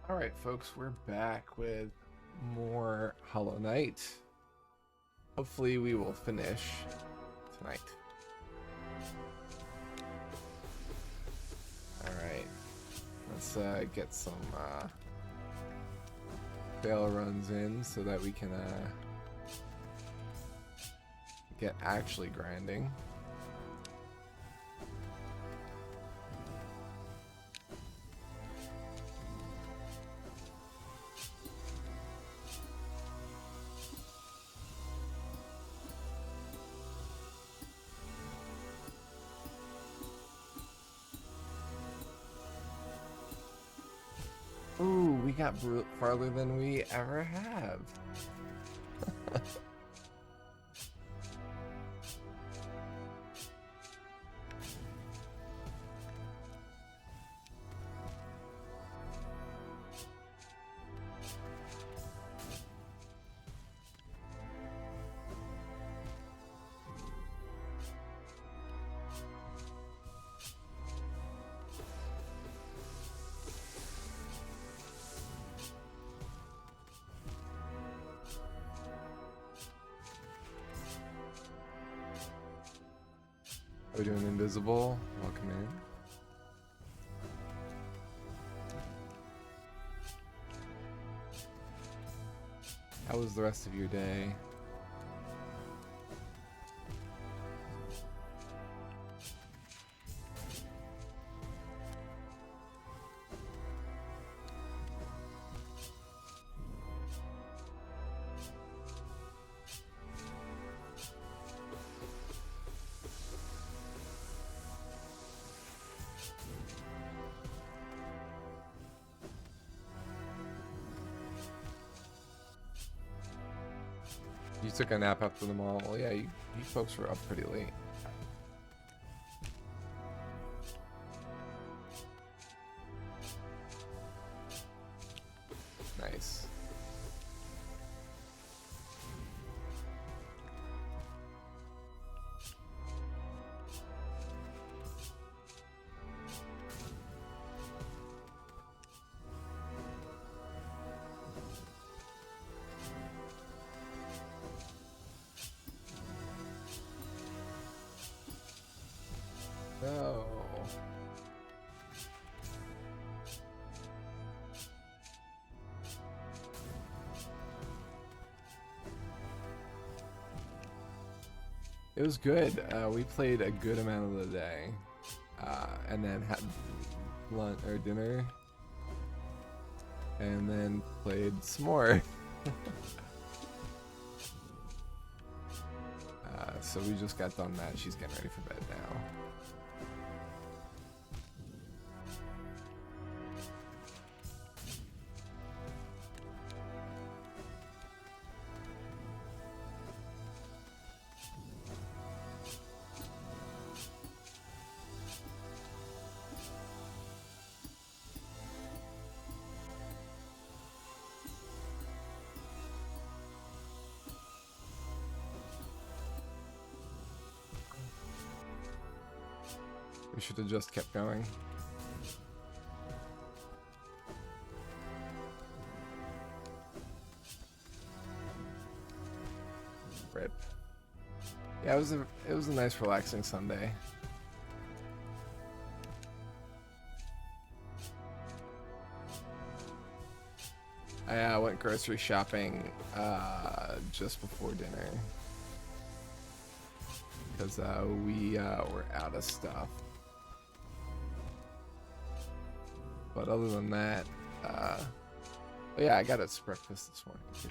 Alright, folks, we're back with more Hollow Knight. Hopefully we will finish tonight. Alright, let's get some fail runs in so that we can get actually grinding. Ooh, we got farther than we ever have. We're doing invisible. Welcome in. How was the rest of your day? You took a nap after the mall. Well, yeah, you folks were up pretty late. Nice. No. It was good. We played a good amount of the day, and then had lunch or dinner, and then played some more. So we just got done that. She's getting ready for bed now. We should have just kept going. Rip. Yeah, it was a nice relaxing Sunday. I went grocery shopping just before dinner because we were out of stuff. But other than that, yeah, I got us breakfast this morning too.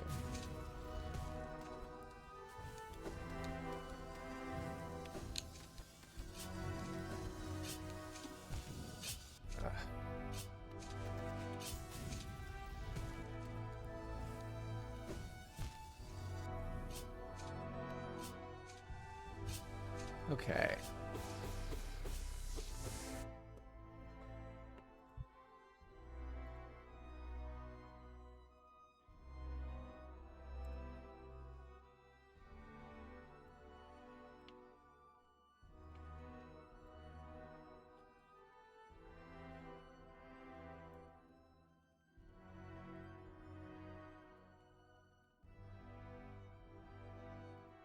Okay.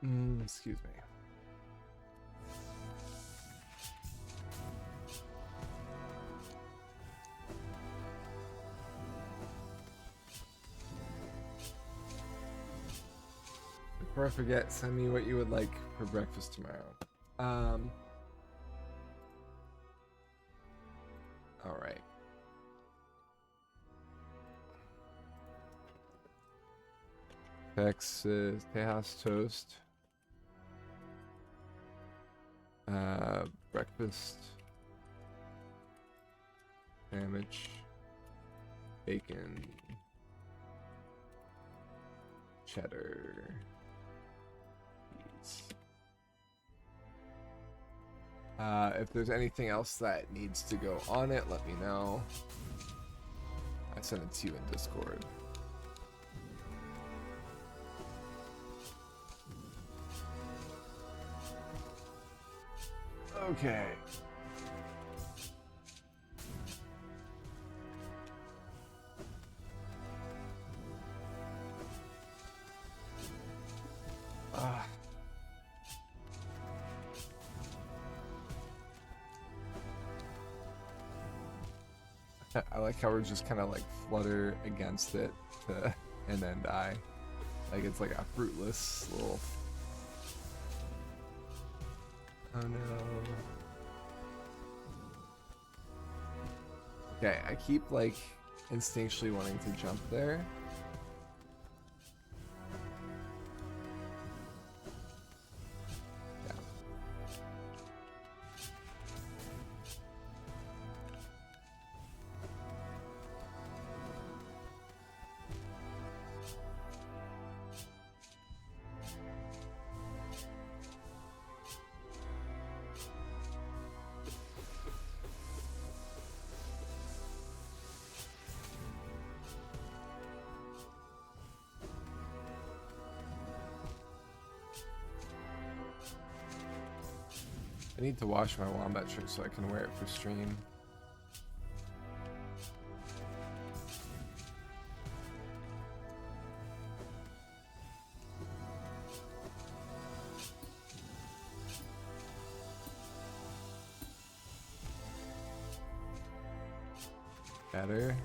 Excuse me. Before I forget, send me what you would like for breakfast tomorrow. All right. Texas Tejas toast. Breakfast. Sandwich. Bacon. Cheddar. Cheese. If there's anything else that needs to go on it, let me know. I sent it to you in Discord. Okay. I like how we're just kind of like flutter against it and then die. Like it's like a fruitless little... Oh no. Okay, I keep like instinctually wanting to jump there. Yeah. I need to wash my wombat shirt so I can wear it for stream. Better.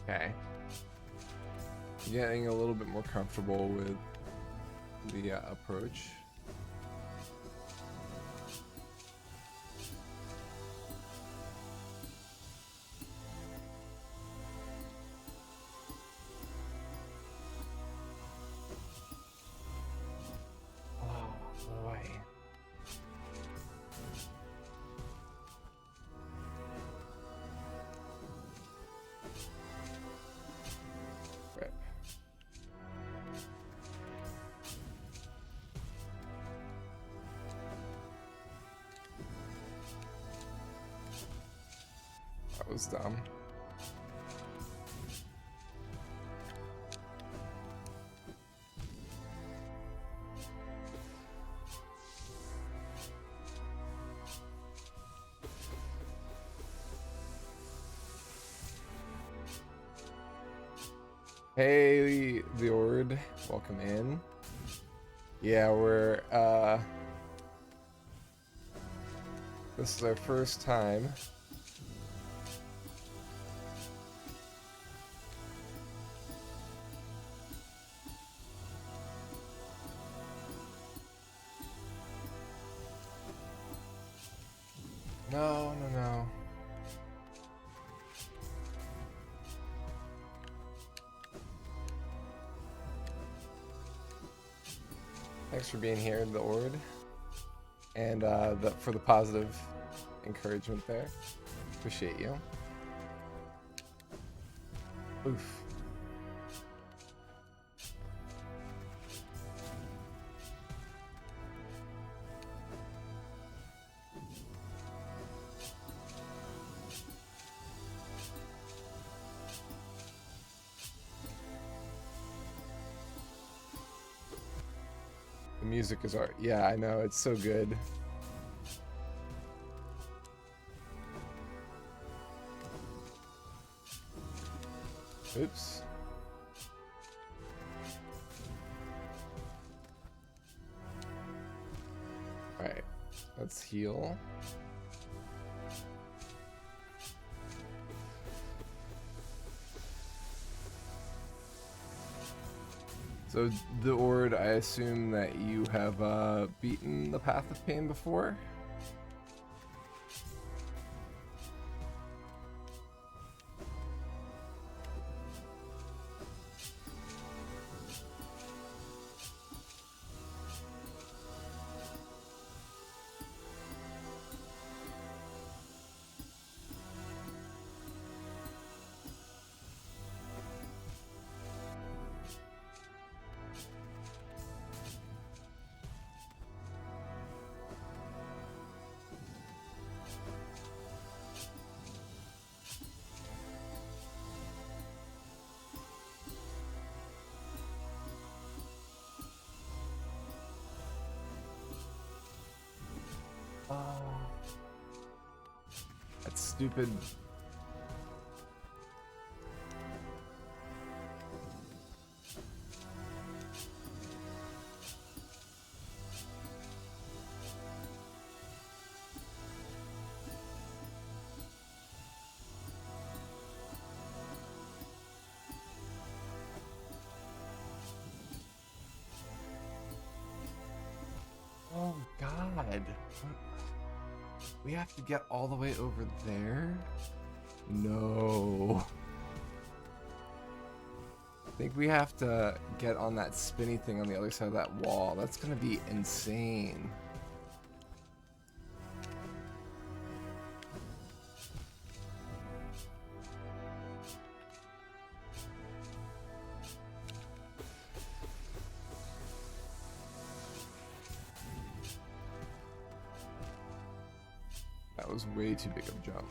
Okay. Getting a little bit more comfortable with the approach. Oh boy. Right. That was dumb. Hey, the Ord, welcome in. Yeah, we're this is our first time. No, no, no. Thanks for being here, the Ord, and for the positive encouragement there. Appreciate you. Oof. The music is art. Yeah, I know. It's so good. Oops. Alright. Let's heal. So, the Ord, I assume that you have beaten the Path of Pain before? That's stupid. Oh God. We have to get all the way over there? No. I think we have to get on that spinny thing on the other side of that wall. That's gonna be insane. That was way too big of a jump.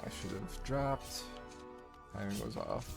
I should have dropped. Timing was off.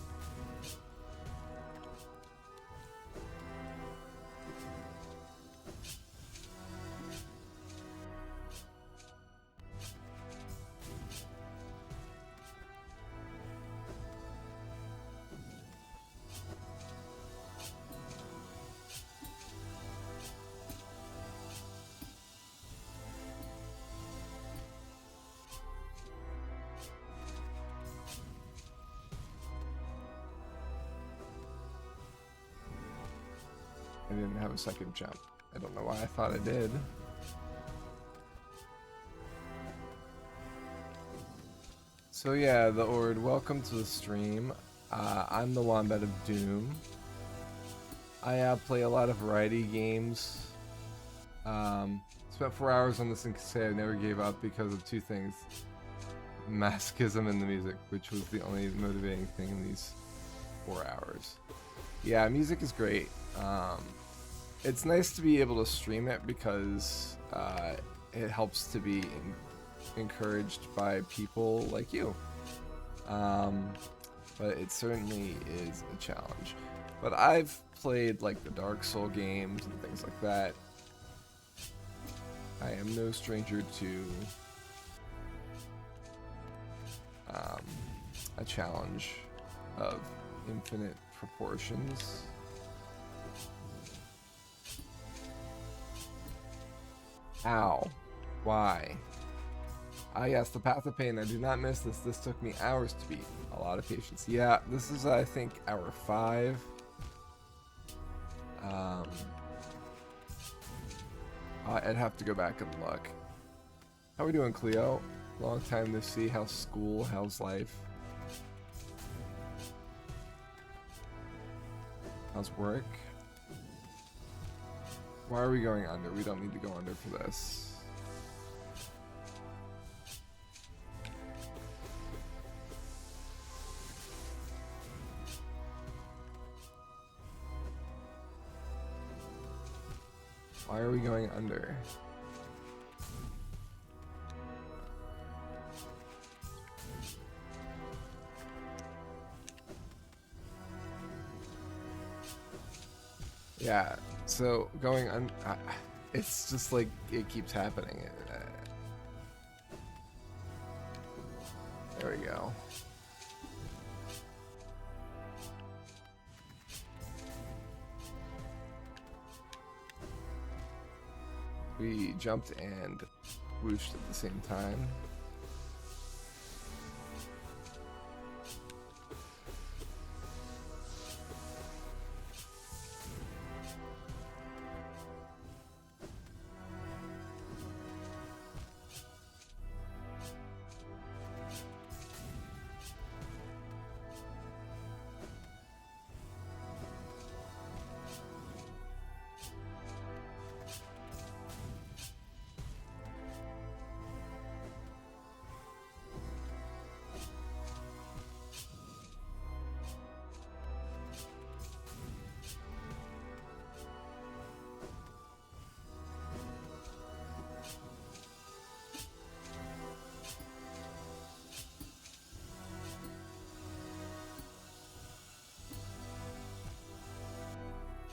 I didn't have a second jump. I don't know why I thought I did. So yeah, the Ord, welcome to the stream. I'm the Wombat of Doom. I play a lot of variety games. Spent 4 hours on this and can say I never gave up because of two things. Masochism and the music, which was the only motivating thing in these 4 hours. Yeah, music is great. It's nice to be able to stream it because it helps to be encouraged by people like you. But it certainly is a challenge. But I've played like the Dark Soul games and things like that. I am no stranger to a challenge of infinite proportions. Ow. Why? Ah yes, the Path of Pain. I do not miss this. This took me hours to beat. A lot of patience. Yeah, this is I think hour 5. Um, I'd have to go back and look. How we doing, Cleo? Long time to see. How's school? How's life? How's work? Why are we going under? We don't need to go under for this. Why are we going under? Yeah, so going on, it's just like it keeps happening. There we go. We jumped and whooshed at the same time.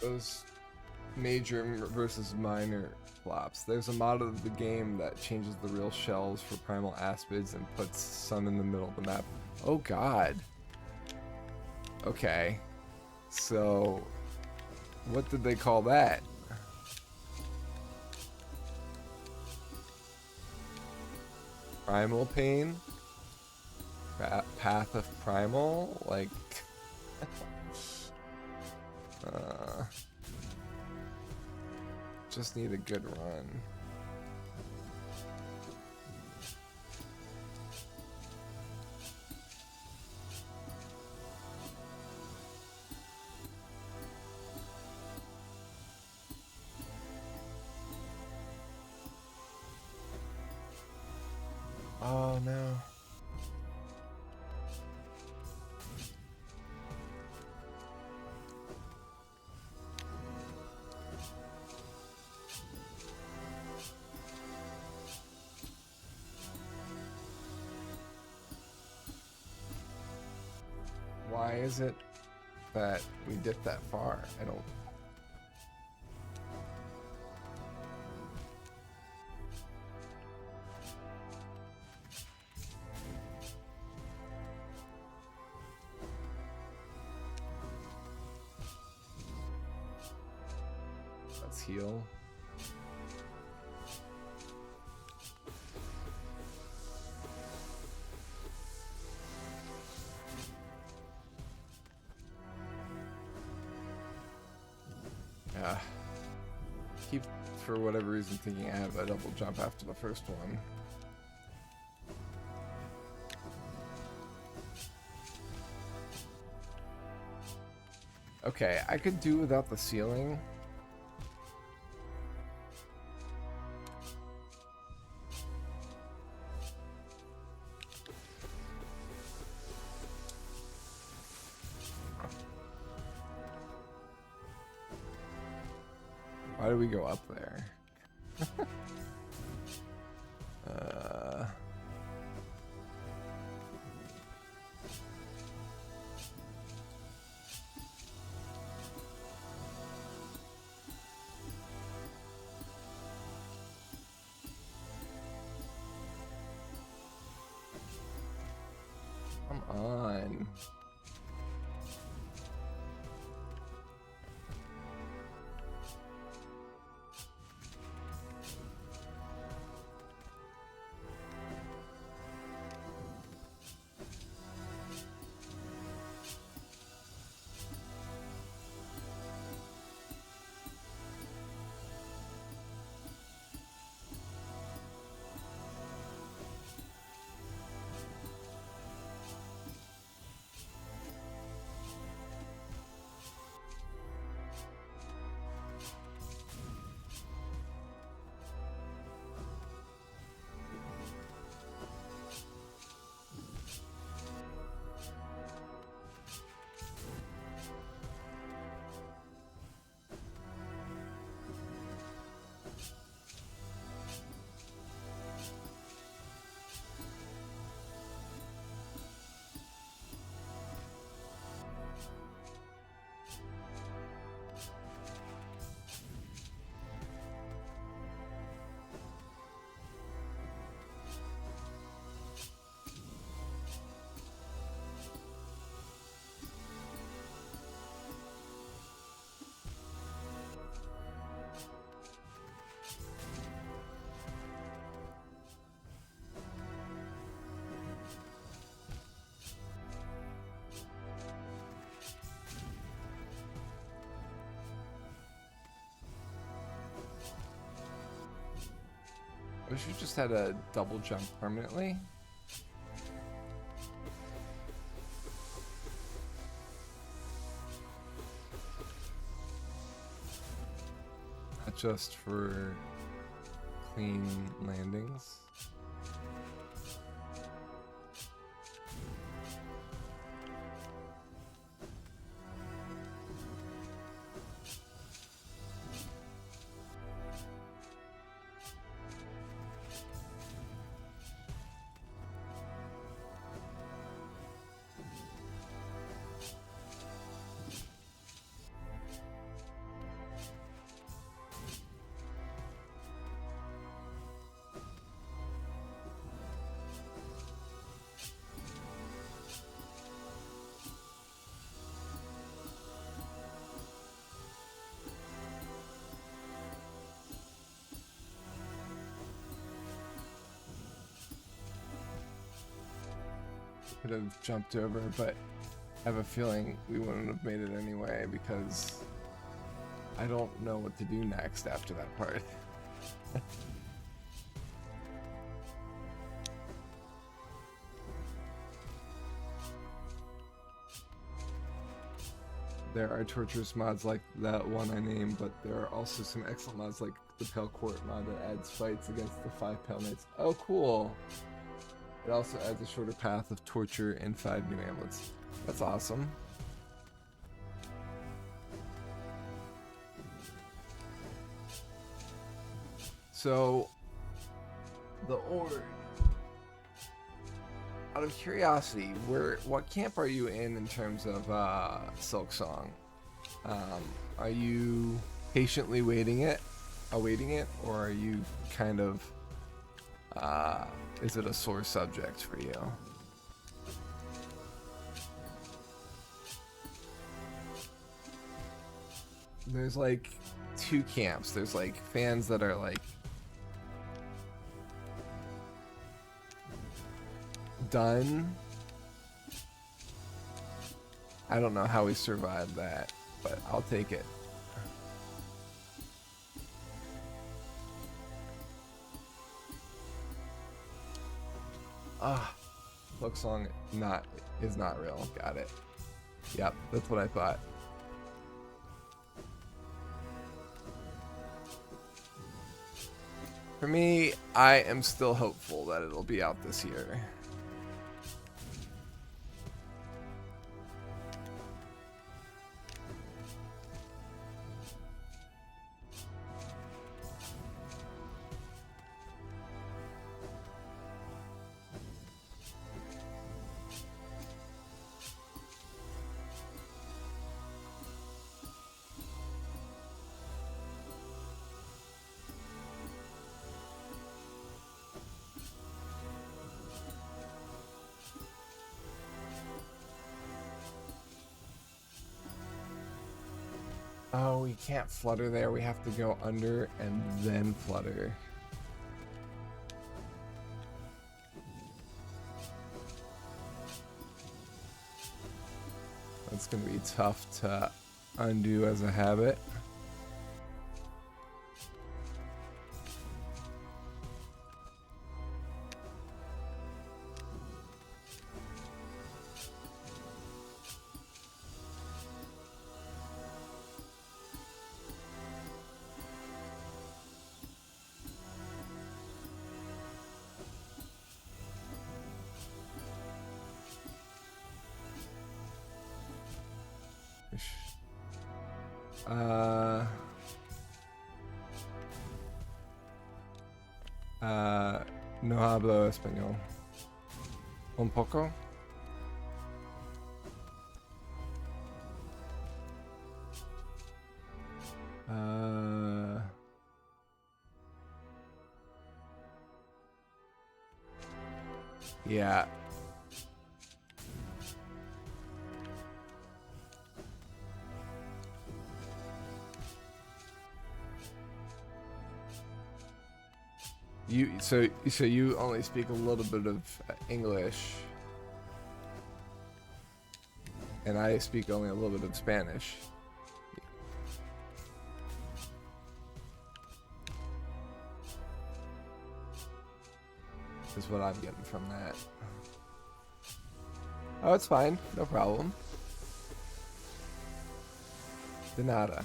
Those major versus minor flops. There's a mod of the game that changes the real shells for primal aspids and puts some in the middle of the map. Oh god. Okay. So, what did they call that? Primal pain? Path of primal? Like... just need a good run. Oh no. Why is it that we dipped that far? I don't... Let's heal. Keep, for whatever reason, thinking I have a double jump after the first one. Okay, I could do without the ceiling. Why do we go up there? Come on. I wish we just had a double jump permanently. Not just for clean landings. Could have jumped over, but I have a feeling we wouldn't have made it anyway because I don't know what to do next after that part. There are torturous mods like that one I named, but there are also some excellent mods like the Pale Court mod that adds fights against the 5 Pale Knights. Oh, cool! It also adds a shorter path of torture and 5 new amulets. That's awesome. So, the Ord. Out of curiosity, what camp are you in terms of Silksong? Are you patiently awaiting it, or are you kind of is it a sore subject for you? There's like 2 camps. There's like fans that are like done. I don't know how we survived that, but I'll take it. Silksong is not real. Got it. Yep, that's what I thought. For me, I am still hopeful that it'll be out this year. Oh, we can't flutter there. We have to go under and then flutter. That's going to be tough to undo as a habit. No hablo español. Un poco. Yeah. So you only speak a little bit of English, and I speak only a little bit of Spanish. is what I'm getting from that. Oh, it's fine. No problem. De nada.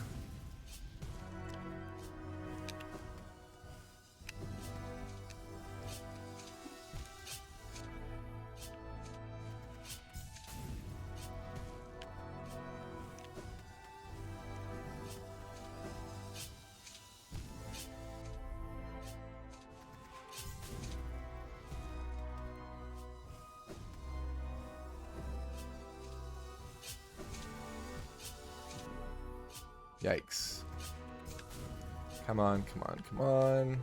Yikes. Come on, come on, come on.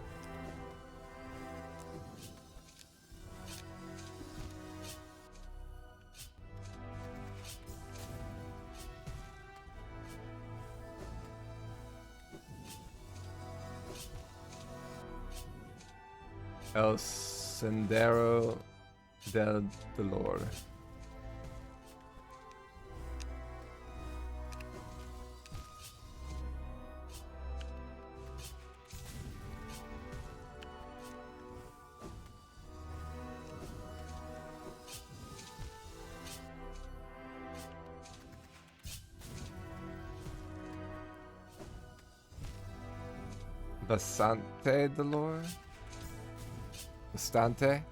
El Sendero del Dolor. Bastante Dolor? Bastante?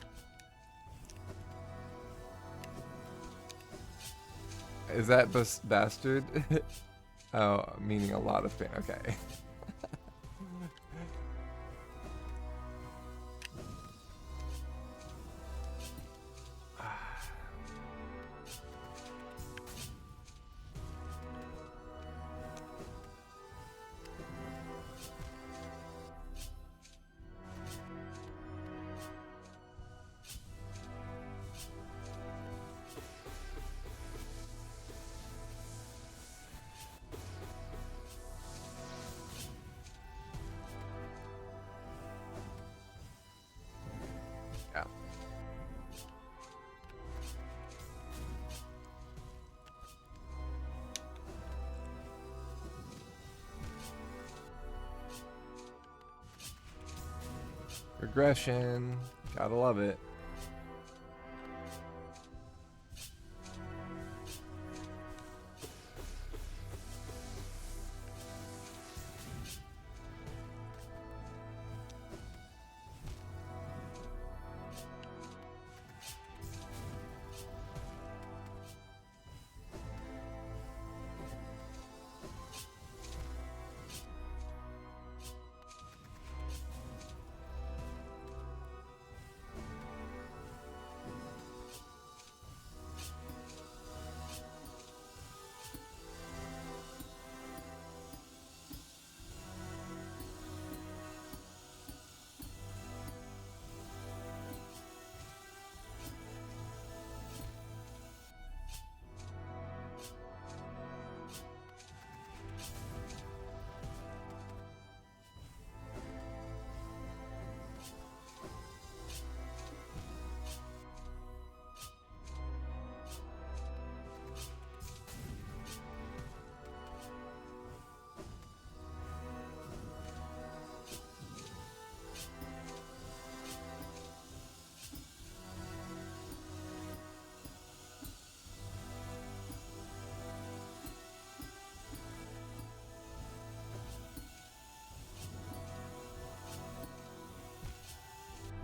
Is that bastard? Oh, meaning a lot of pain. Okay. Yeah. Regression. Gotta love it.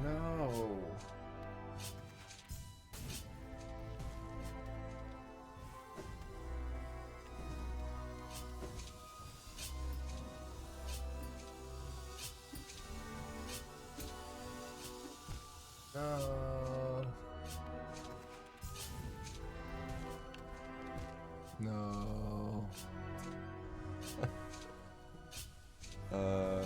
No. No. No. uh.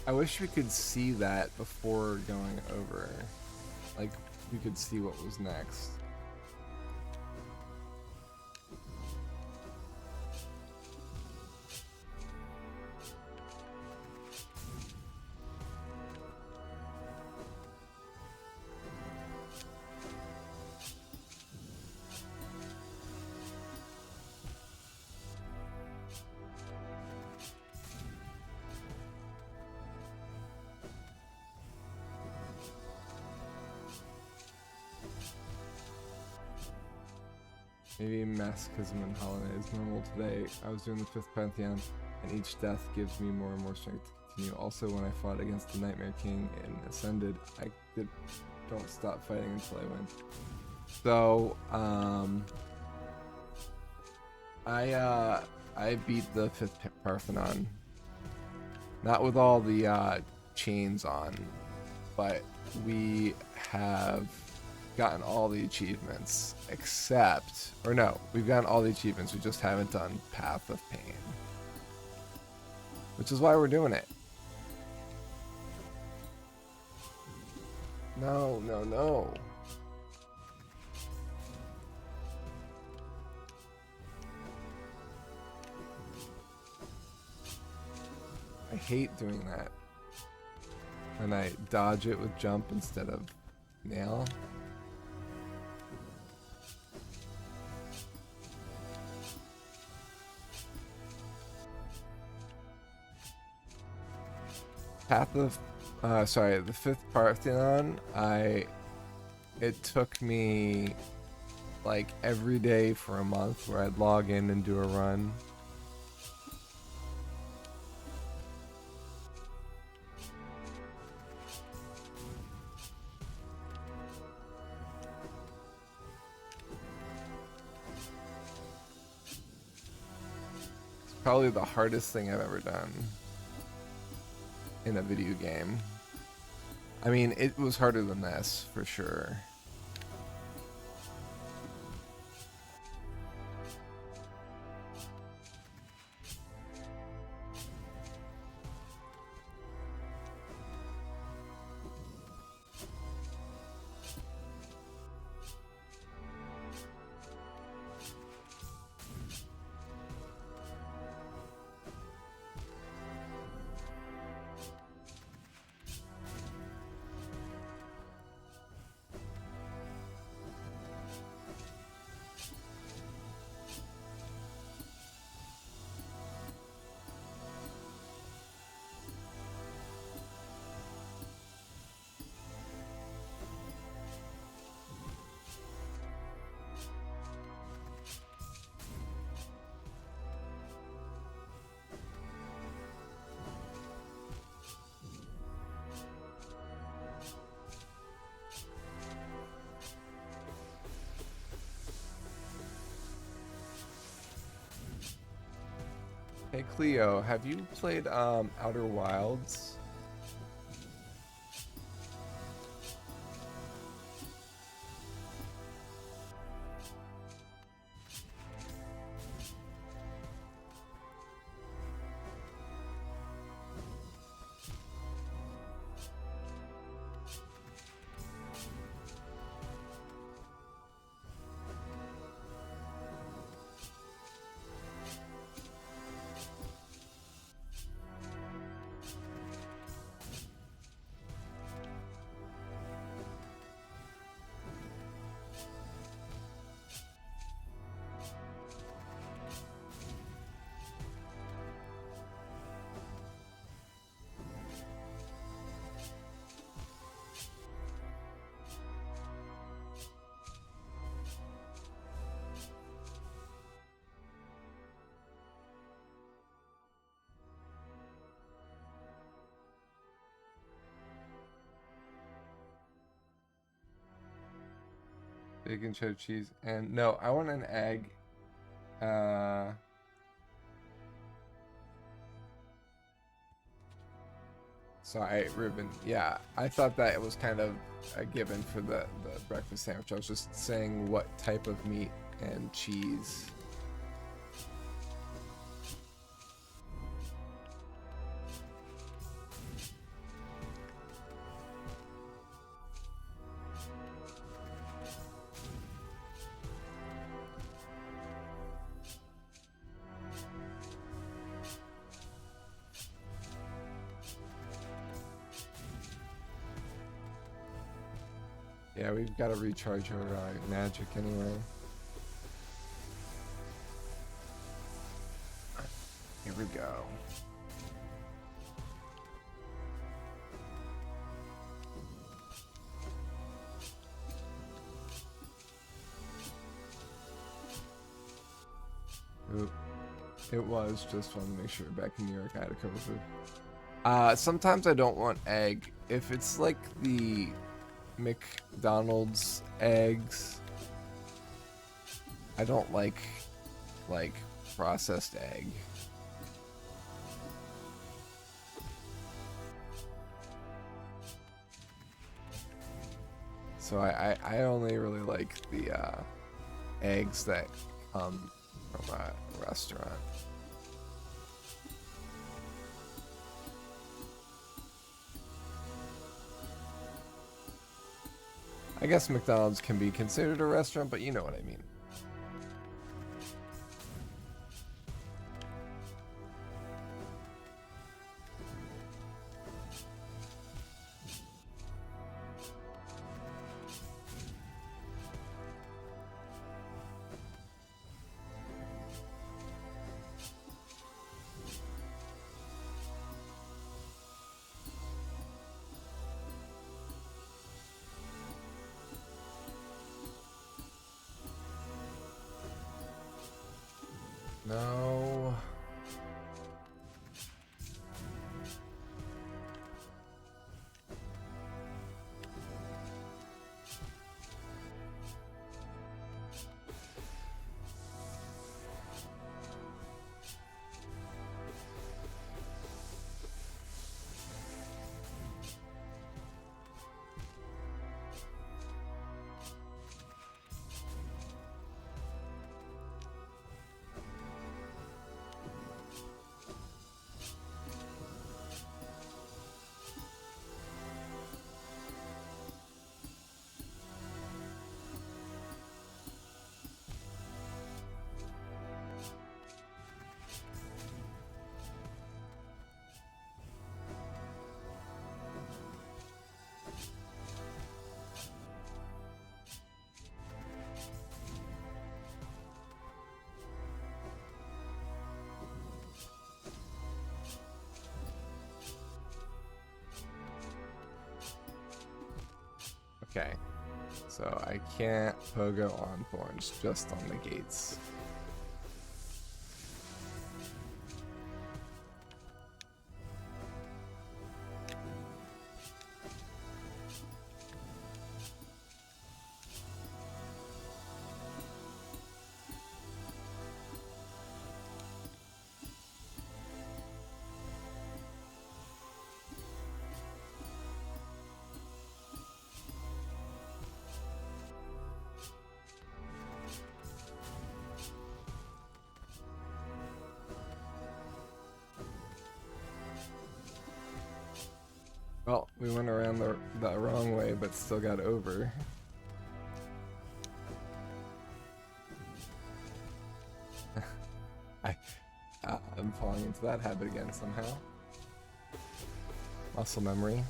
I wish we could see that before going over. Like, we could see what was next. Maybe masochism and holiday is normal today. I was doing the 5th Pantheon, and each death gives me more and more strength to continue. Also, when I fought against the Nightmare King and ascended, I don't stop fighting until I win. So, I beat the 5th Parthenon. Not with all the chains on, but we have gotten all the achievements except, or no, we've gotten all the achievements, we just haven't done Path of Pain, which is why we're doing it. No. I hate doing that. And I dodge it with jump instead of nail. Path of, sorry, the 5th Parthenon, it took me like every day for a month where I'd log in and do a run. It's probably the hardest thing I've ever done in a video game. I mean, it was harder than this, for sure. Hey Cleo, have you played Outer Wilds? Bacon, cheddar cheese, and no, I want an egg. Sorry, Ruben. Yeah, I thought that it was kind of a given for the breakfast sandwich. I was just saying what type of meat and cheese. Yeah, we've got to recharge our magic anyway. Here we go. Oop. It was, just want to make sure back in New York I had to cover food. Sometimes I don't want egg. If it's like the McDonald's eggs, I don't like processed egg. So I only really like the eggs that come from a restaurant. I guess McDonald's can be considered a restaurant, but you know what I mean. No. Okay, so I can't pogo on thorns, just on the gates. Well, we went around the wrong way, but still got over. I'm falling into that habit again somehow. Muscle memory.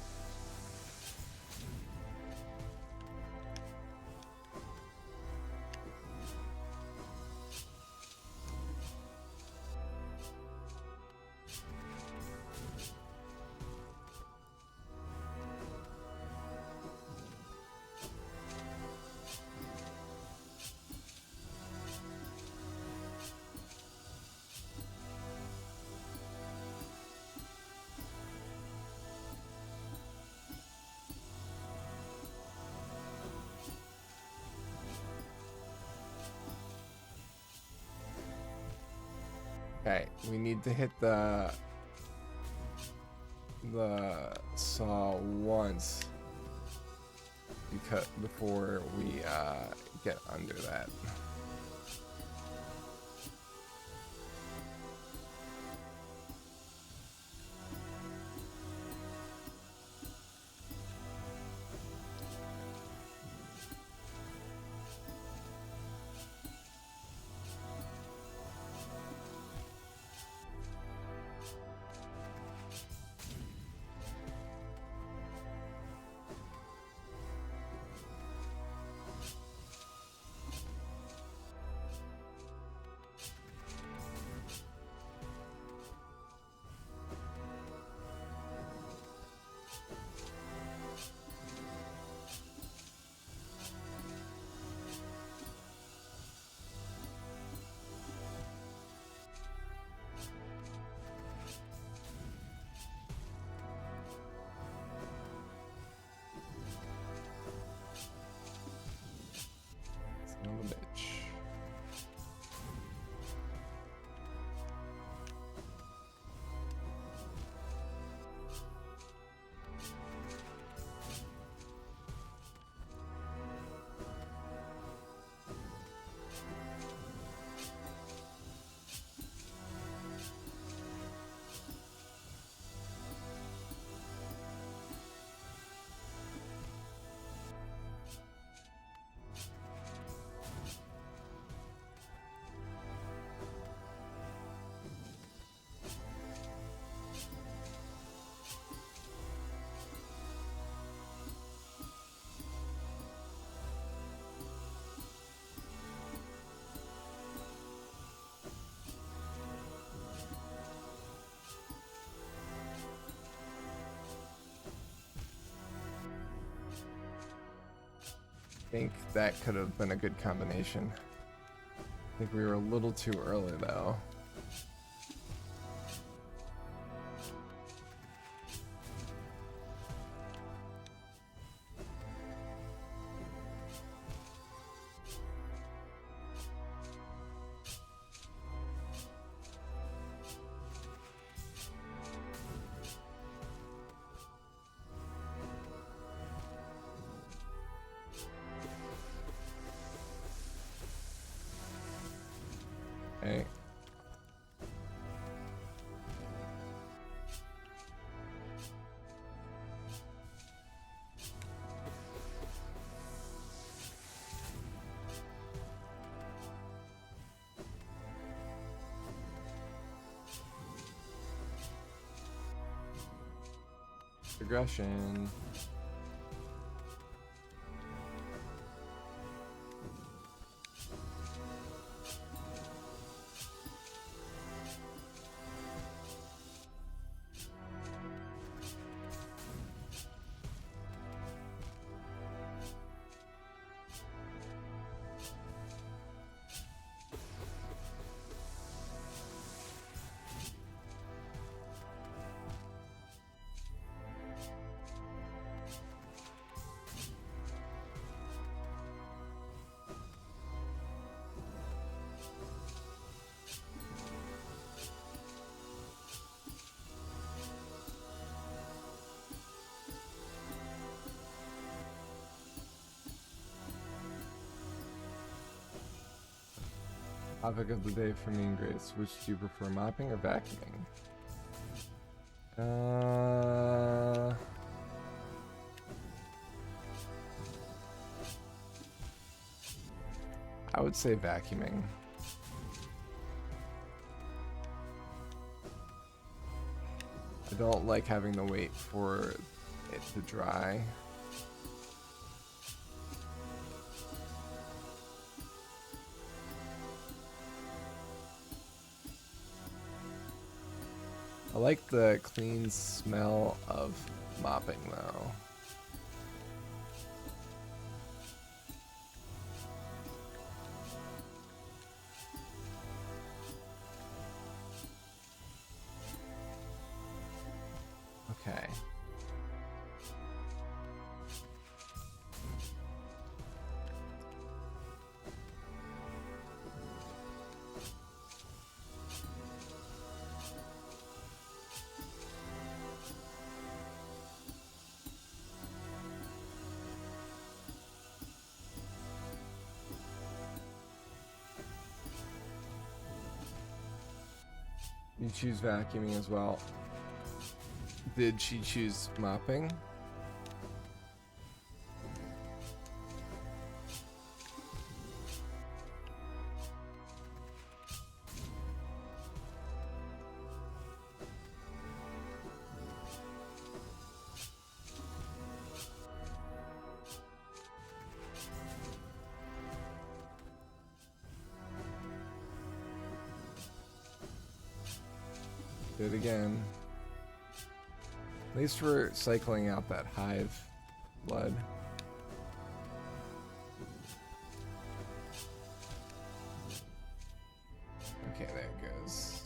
Okay, we need to hit the saw once before we get under that. think that could have been a good combination. I think we were a little too early though. Okay. Aggression. Topic of the day for me and Grace. Which do you prefer, mopping or vacuuming? I would say vacuuming. I don't like having to wait for it to dry. I like the clean smell of mopping though. Okay. You choose vacuuming as well. Did she choose mopping? Do it again. At least we're cycling out that hive blood. Okay, there it goes.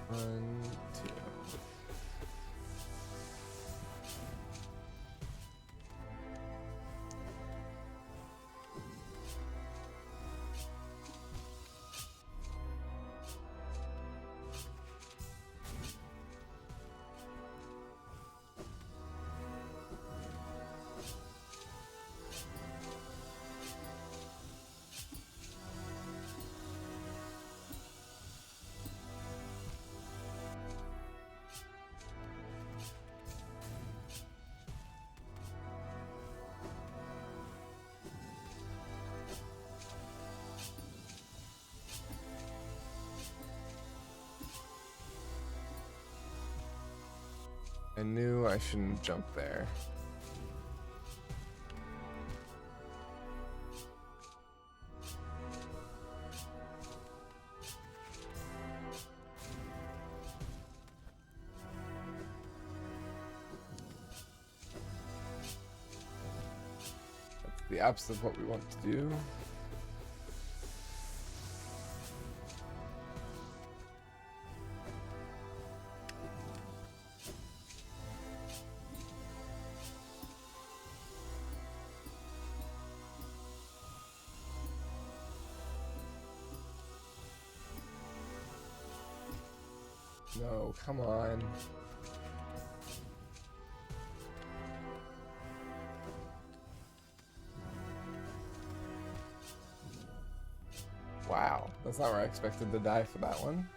One, two. I knew I shouldn't jump there. That's the opposite of what we want to do. No, come on. Wow, that's not where I expected to die for that one.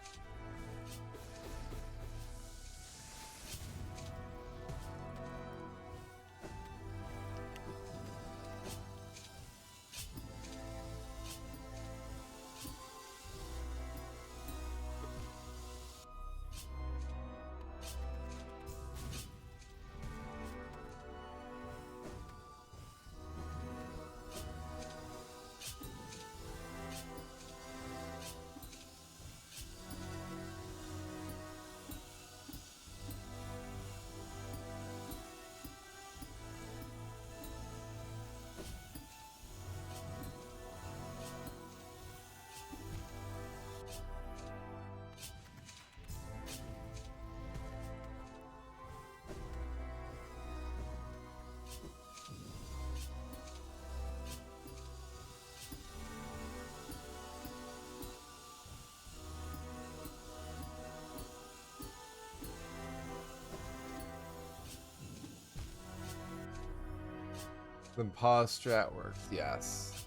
The pause strat worked, yes.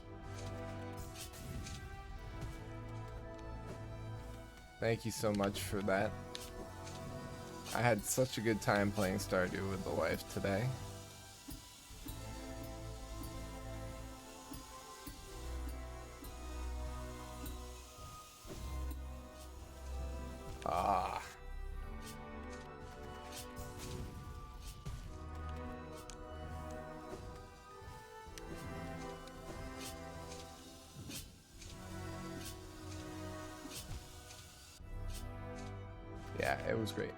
Thank you so much for that. I had such a good time playing Stardew with the wife today. Ah. Yeah, it was great.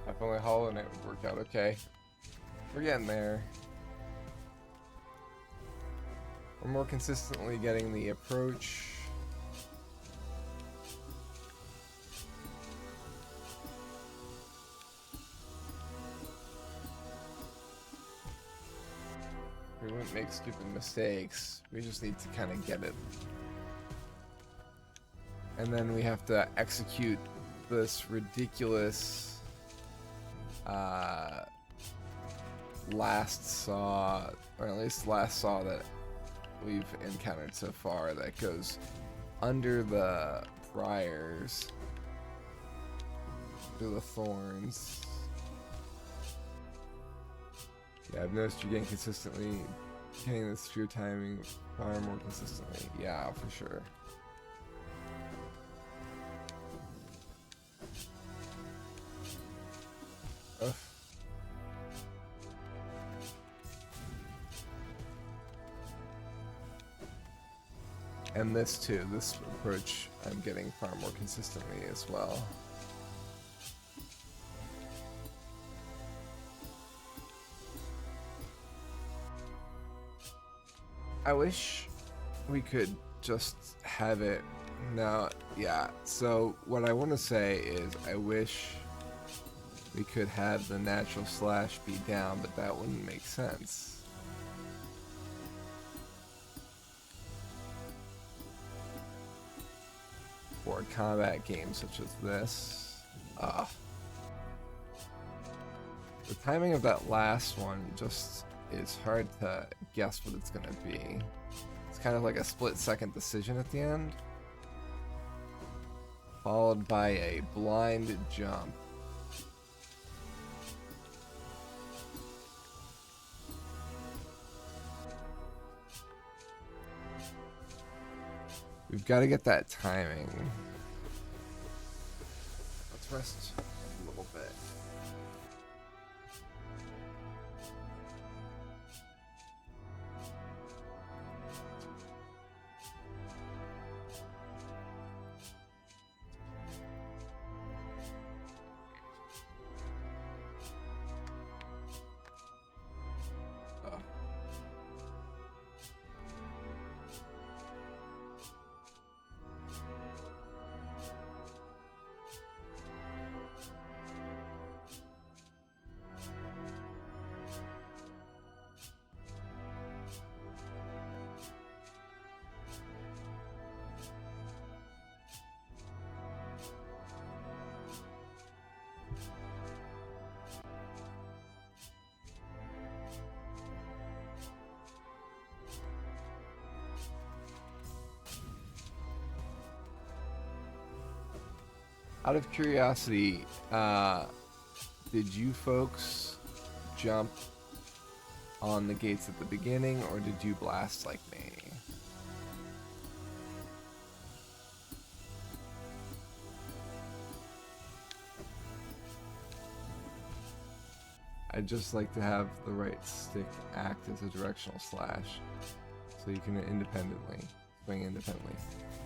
Definitely Hollow Knight would work out okay. We're getting there. We're more consistently getting the approach. We wouldn't make stupid mistakes. We just need to kind of get it. And then we have to execute this ridiculous last saw, or at least last saw that we've encountered so far, that goes under the briars, under the thorns. Yeah, I've noticed you're getting the sphere timing far more consistently. Yeah, for sure. Ugh. And this too, this approach I'm getting far more consistently as well. I wish we could just have it now. Yeah, so what I want to say is I wish we could have the natural slash be down, but that wouldn't make sense. For a combat game such as this. The timing of that last one just is hard to guess what it's gonna be. It's kind of like a split-second decision at the end, followed by a blind jump. We've got to get that timing. Let's rest a little bit. Out of curiosity, did you folks jump on the gates at the beginning, or did you blast like me? I'd just like to have the right stick act as a directional slash, so you can swing independently.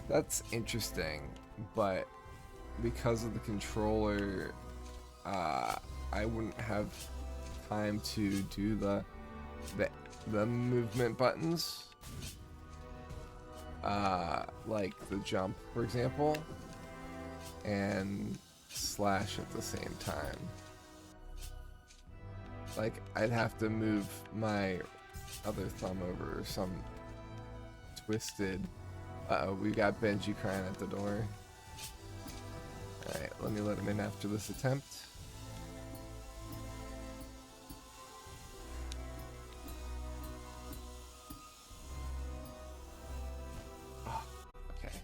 That's interesting, but because of the controller, I wouldn't have time to do the movement buttons, like the jump, for example, and slash at the same time. Like, I'd have to move my other thumb over some twisted. Uh-oh, we got Benji crying at the door. Alright, let me let him in after this attempt. Oh, okay.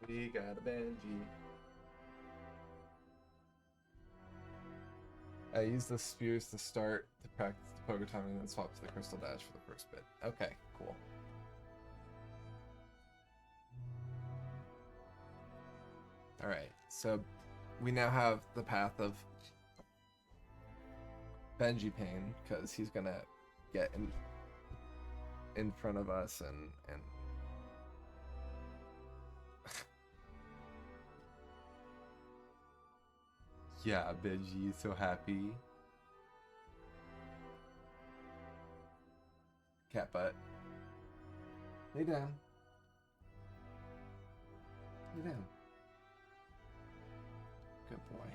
We got a Benji. I use the spears to start to practice the poker timing and then swap to the crystal dash for the first bit. Okay, cool. Alright, so we now have the path of Benji Pain, because he's gonna get in front of us and yeah, Benji is so happy. Cat butt. Lay down. Lay down. Good boy.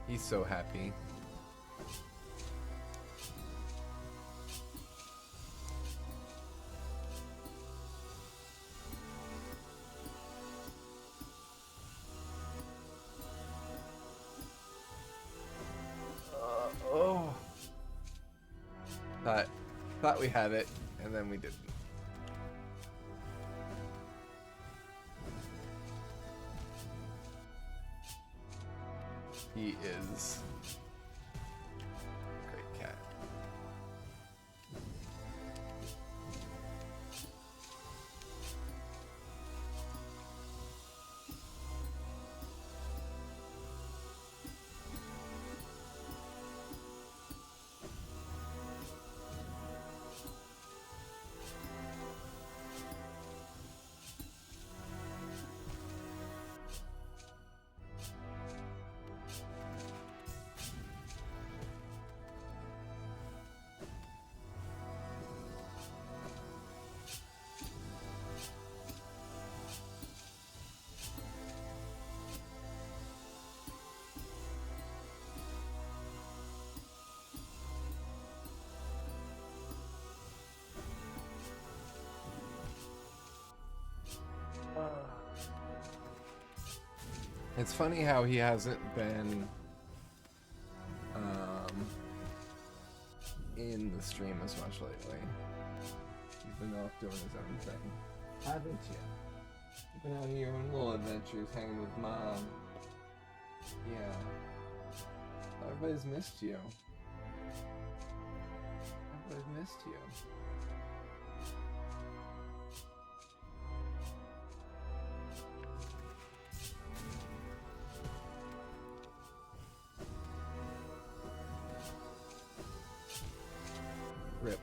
He's so happy. Oh. Thought we had it, and then we didn't. He is a great cat. It's funny how he hasn't been um, in the stream as much lately. He's been off doing his own thing. Haven't you? You've been out on your own little adventures, hanging with Mom. Yeah. Everybody's missed you. Everybody's missed you. Rip.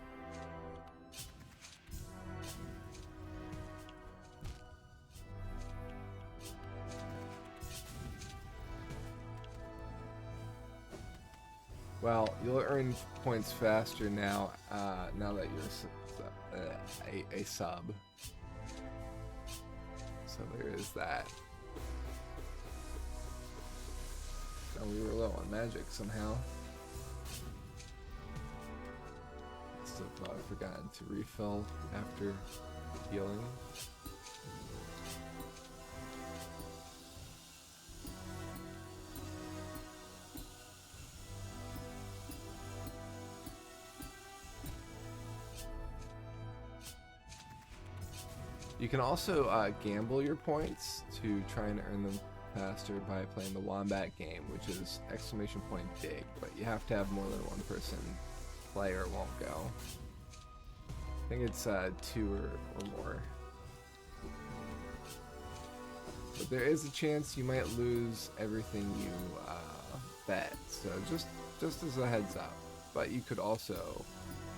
Well, you'll earn points faster now. Now that you're a sub. So there is that. Oh, we were low on magic somehow. Must have forgotten to refill after healing. You can also gamble your points to try and earn them faster by playing the Wombat game, which is !dig, but you have to have more than one person play or it won't go. I think it's 2 or more. But there is a chance you might lose everything you bet, so just as a heads up. But you could also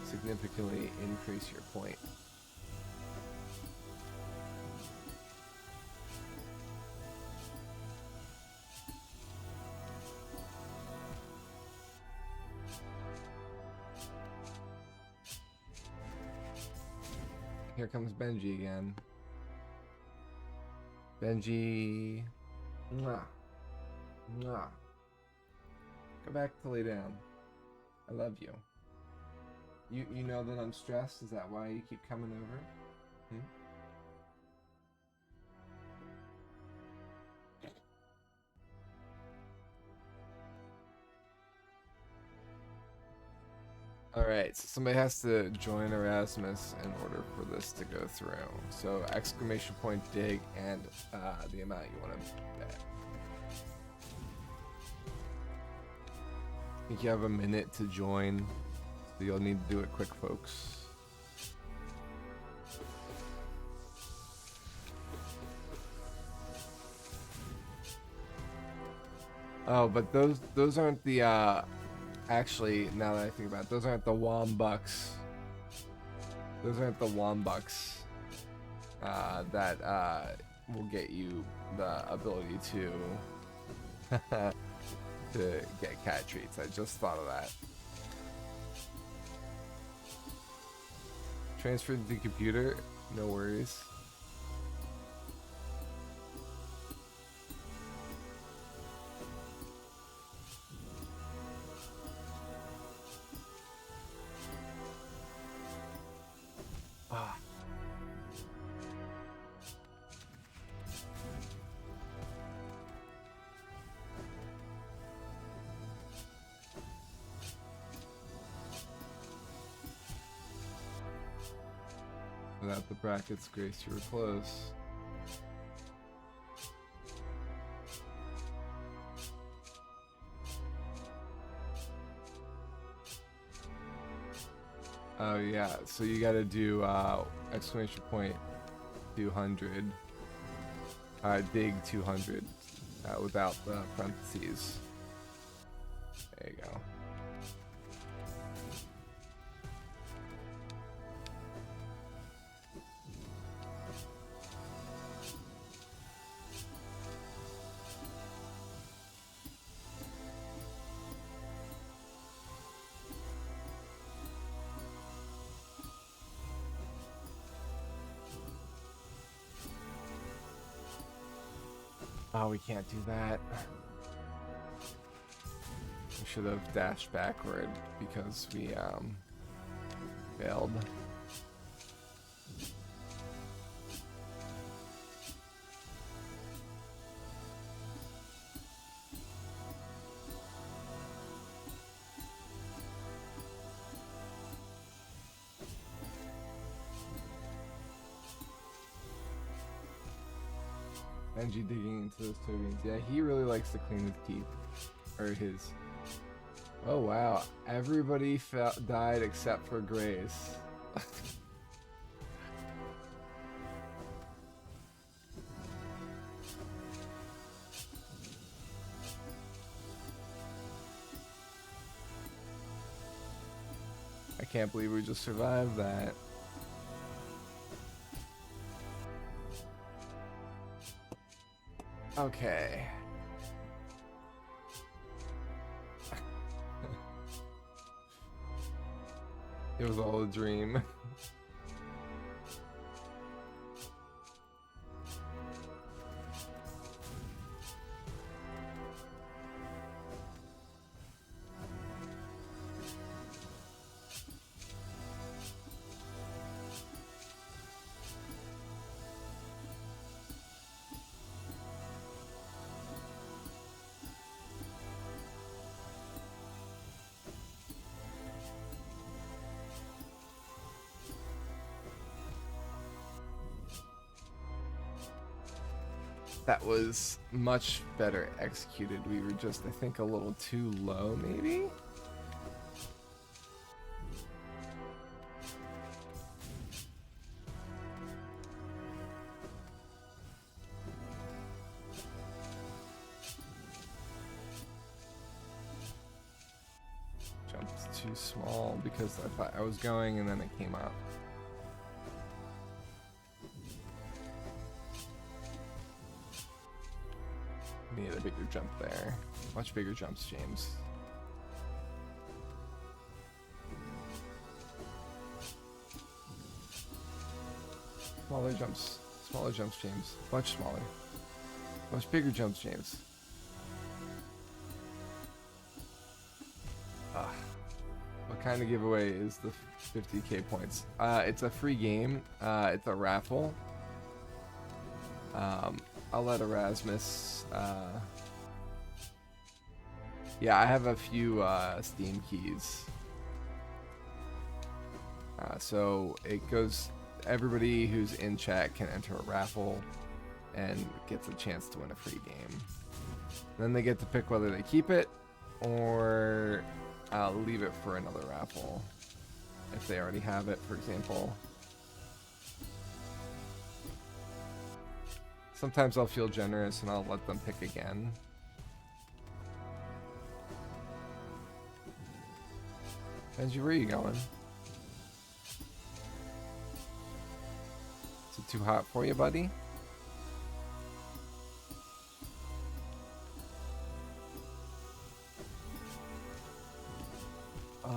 significantly increase your point. Here comes Benji again. Benji. Mwah. Mwah. Go back to lay down. I love you. You know that I'm stressed? Is that why you keep coming over? Hmm? Alright, so somebody has to join Erasmus in order for this to go through. So !dig and the amount you want to bet. I think you have a minute to join, so you'll need to do it quick, folks. Oh, but those aren't the actually, now that I think about it, those aren't the Wombucks. Those aren't the Wombucks that will get you the ability to to get cat treats. I just thought of that. Transferred to the computer, no worries. Without the brackets, Grace, you were close. Oh yeah, so you gotta do !200, dig 200 without the parentheses. There you go. Oh, we can't do that. We should have dashed backward because we failed. Benji digging into those toe beans. Yeah, he really likes to clean his teeth. Or his. Oh wow, everybody died except for Grace. I can't believe we just survived that. Okay. It was all a dream. That was much better executed. We were just, I think, a little too low, maybe? Jumped too small because I thought I was going and then it came up. Need a bigger jump there. Much bigger jumps, James. Smaller jumps. Smaller jumps, James. Much smaller. Much bigger jumps, James. What kind of giveaway is the 50k points? It's a free game. It's a raffle. I'll let Erasmus, yeah, I have a few Steam keys. So it goes, everybody who's in chat can enter a raffle and gets a chance to win a free game. Then they get to pick whether they keep it or leave it for another raffle if they already have it, for example. Sometimes I'll feel generous and I'll let them pick again. Benji, where are you going? Is it too hot for you, buddy? I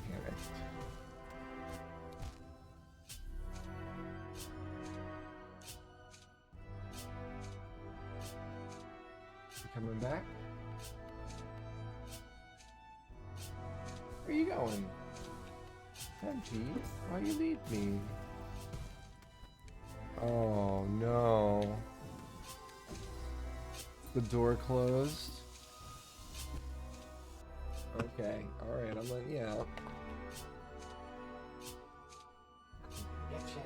panicked. You coming back? Where you going? Benji, why you leave me? Oh no. The door closed. Okay, alright, I'm letting you out. Getcha.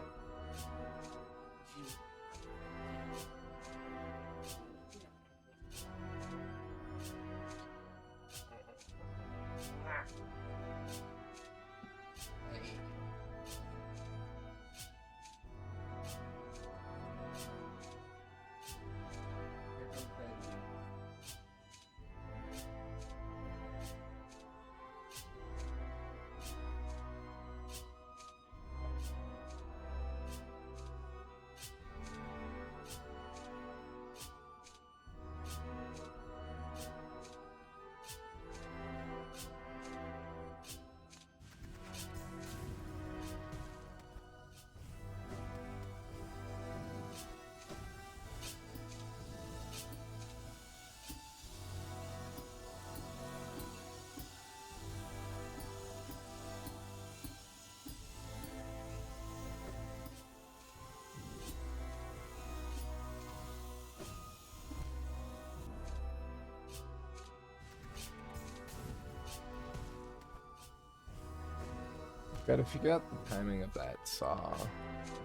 Gotta figure out the timing of that saw.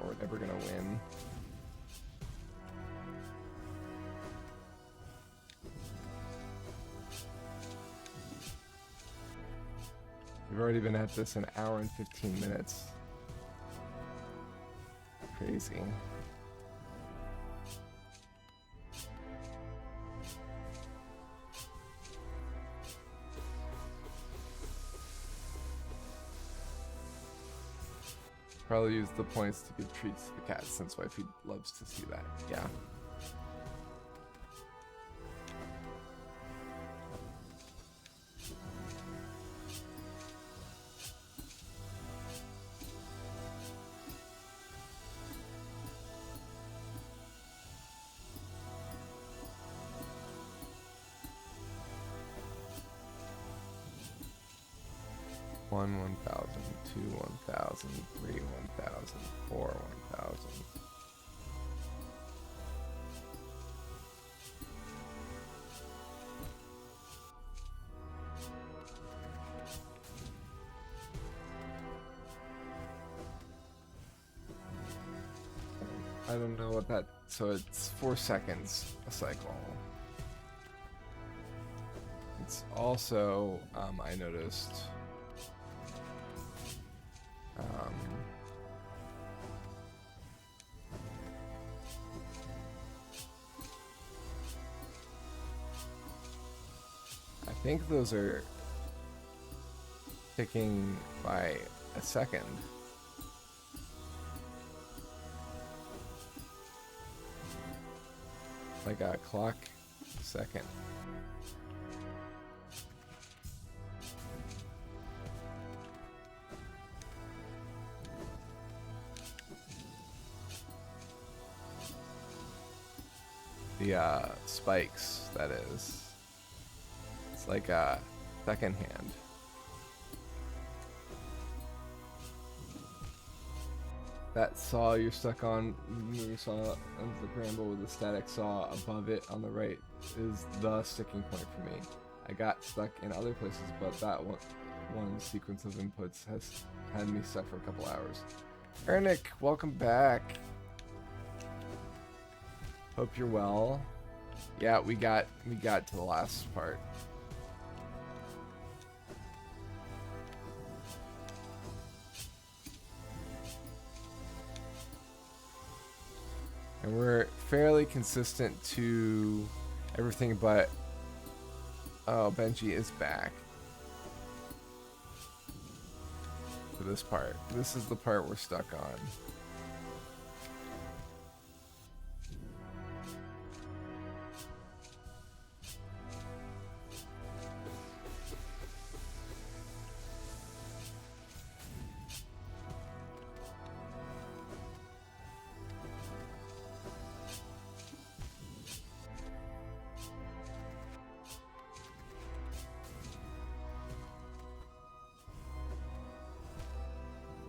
or we're never gonna win. We've already been at this an hour and 15 minutes. Crazy. Probably use the points to give treats to the cat since wifey loves to see that. Yeah. One 1,000, two 1,000, three 1,000, four 1,000. I don't know what that. So it's 4 seconds a cycle. It's also I noticed. I think those are ticking by a second. Like a clock second. The spikes, that is. It's like a second hand. That saw you're stuck on, moving saw of the bramble with the static saw above it on the right is the sticking point for me. I got stuck in other places, but that one sequence of inputs has had me stuck for a couple hours. Ernick, welcome back. Hope you're well. Yeah, we got to the last part. And we're fairly consistent to everything but... Oh, Benji is back. For this part. This is the part we're stuck on.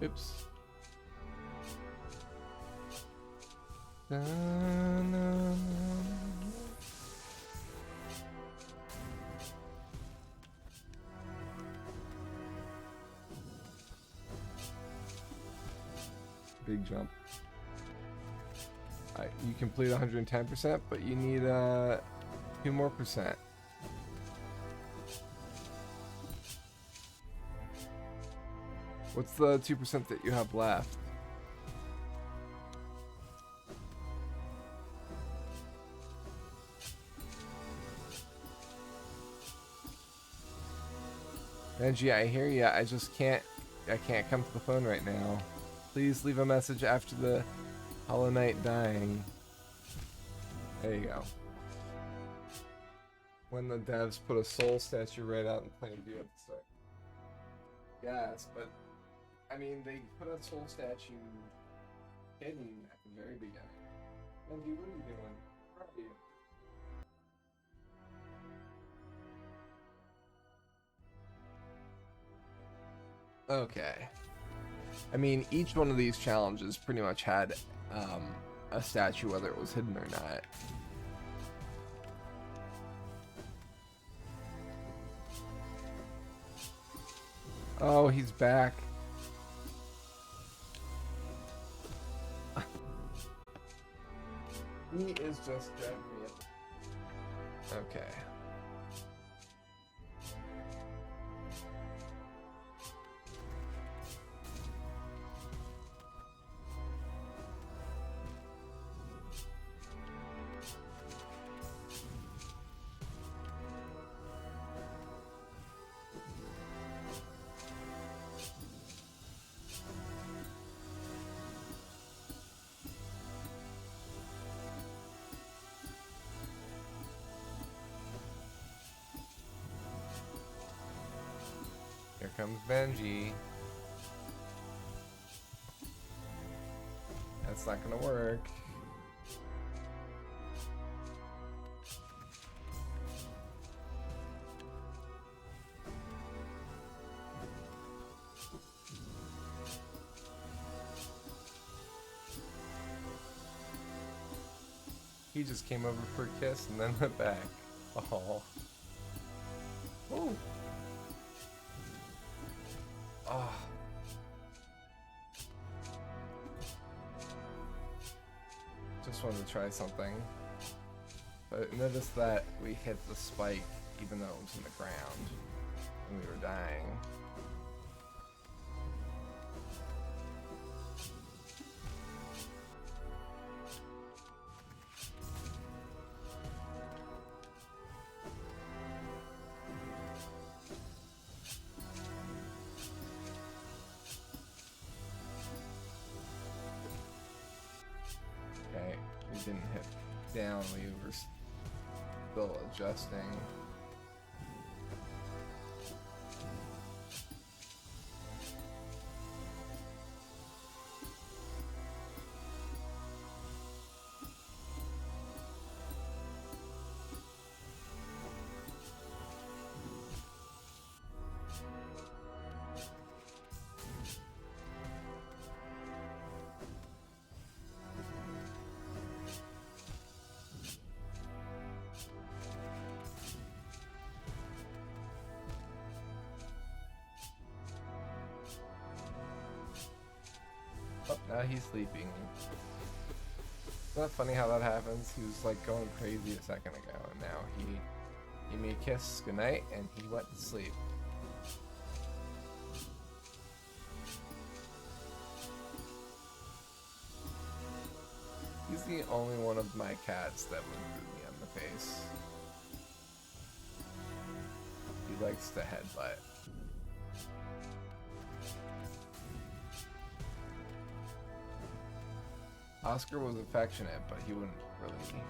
Oops. Big jump. You complete 110%, but you need 2 more percent. What's the 2% that you have left? Benji, I hear ya. I just can't come to the phone right now. Please leave a message after the Hollow Knight dying. There you go. When the devs put a soul statue right out in plain view at the start. Yes, but I mean, they put a soul statue hidden at the very beginning. Benji, what are you doing? Where are you? Okay. I mean, each one of these challenges pretty much had a statue, whether it was hidden or not. Oh, he's back. He is just driving me up. Okay. Here comes Benji. That's not gonna work. He just came over for a kiss and then went back. Oh. Oh. Oh. Just wanted to try something. But notice that we hit the spike even though it was in the ground and we were dying. Okay, we didn't hit down, we were still adjusting. Oh, now he's sleeping. Isn't that funny how that happens? He was like going crazy a second ago, and now he gave me a kiss goodnight, and he went to sleep. He's the only one of my cats that would boot me on the face. He likes to headbutt. Oscar was affectionate, but he wouldn't really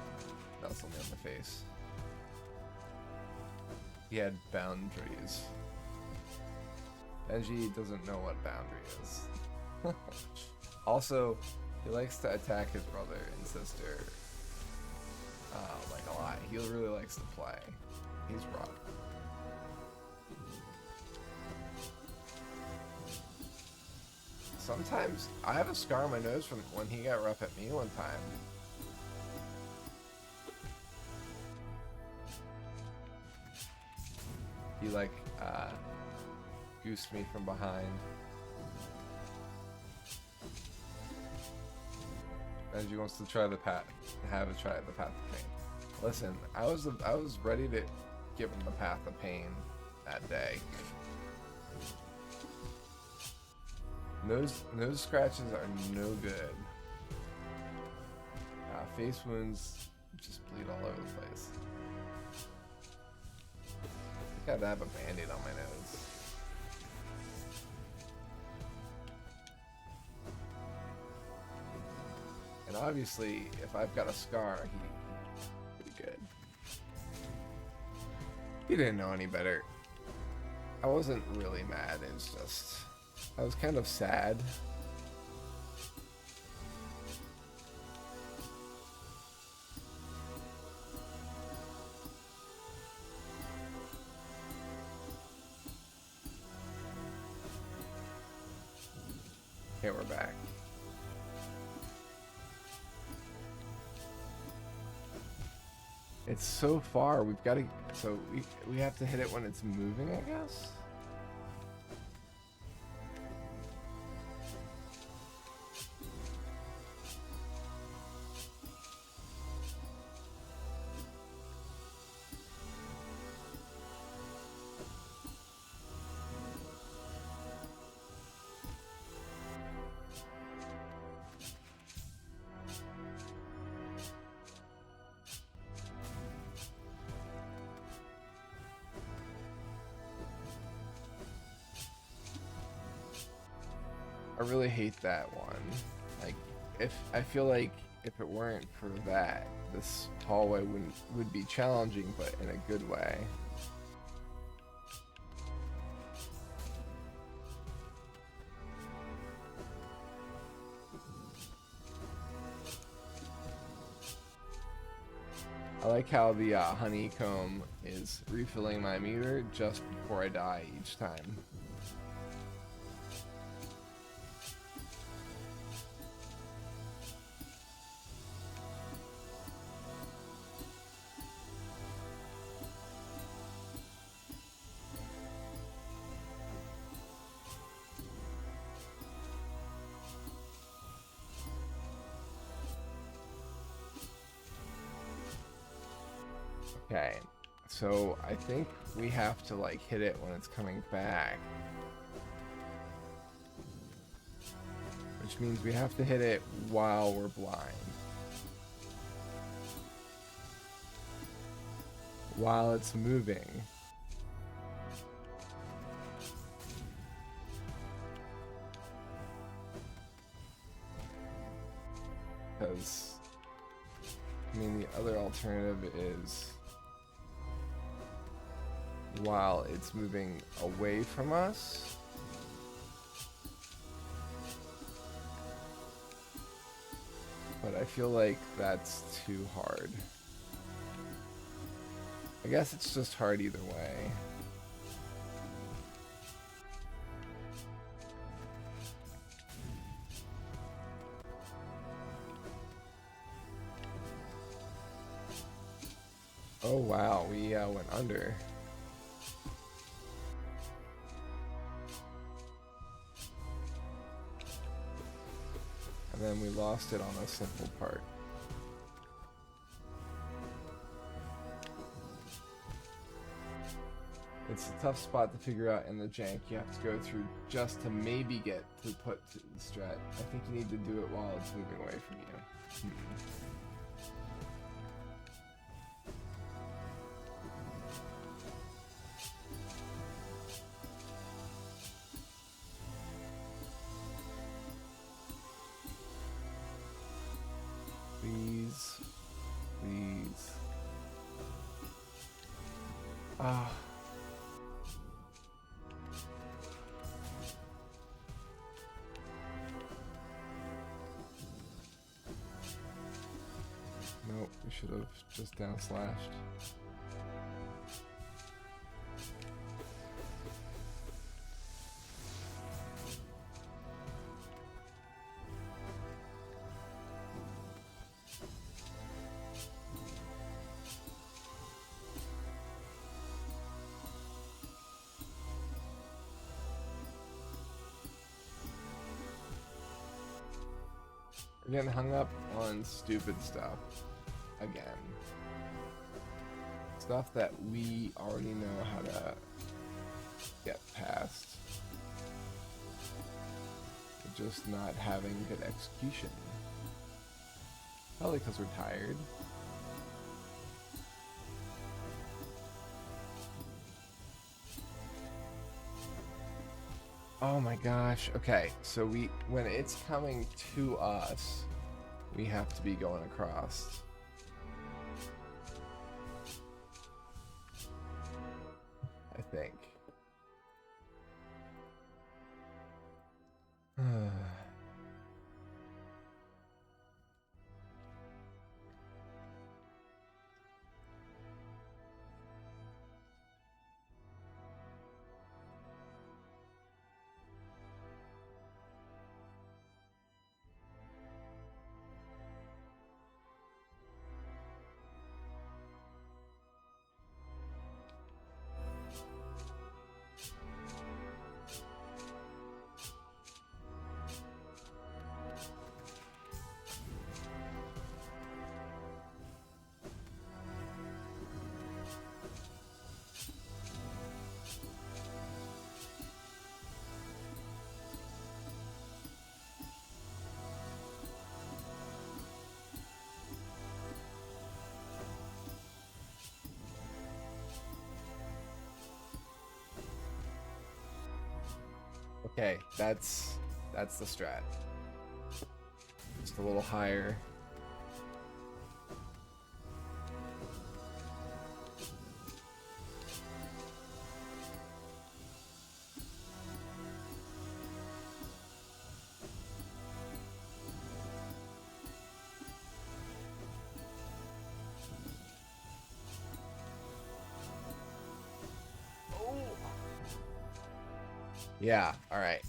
nuzzle me on the face. He had boundaries. Benji doesn't know what boundary is. Also, he likes to attack his brother and sister like a lot. He really likes to play. He's rough. Sometimes I have a scar on my nose from when he got rough at me one time. He like goosed me from behind. Benji wants to try the path, have a try the path of pain. Listen, I was ready to give him the path of pain that day. Nose scratches are no good. Face wounds just bleed all over the place. I gotta have a band-aid on my nose. And obviously, if I've got a scar, he's pretty good. He didn't know any better. I wasn't really mad, it was just... I was kind of sad. Okay, we're back. It's so far. We've got to. So we have to hit it when it's moving, I guess. I really hate that one. Like, if I feel like if it weren't for that, this hallway would be challenging, but in a good way. I like how the honeycomb is refilling my meter just before I die each time. Okay, so I think we have to like hit it when it's coming back. Which means we have to hit it while we're blind. While it's moving. Because, I mean, the other alternative is while it's moving away from us. But I feel like that's too hard. I guess it's just hard either way. Oh wow, we went under. And then we lost it on a simple part. It's a tough spot to figure out in the jank you have to go through just to maybe get to put to the strat. I think you need to do it while it's moving away from you. Please. Please. Ah. Nope, we should have just down slashed. We're getting hung up on stupid stuff. Again. Stuff that we already know how to get past. We're just not having good execution. Probably because we're tired. Oh my gosh. Okay, so when it's coming to us, we have to be going across. I think. Okay, that's That's the strat. Just a little higher. Yeah, alright.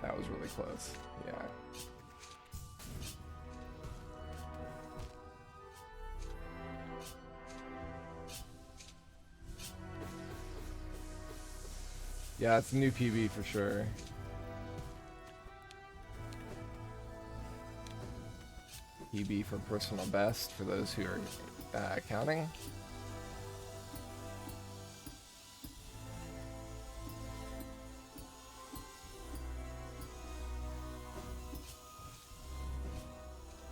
That was really close. Yeah. Yeah, it's a new PB for sure. PB for personal best for those who are counting.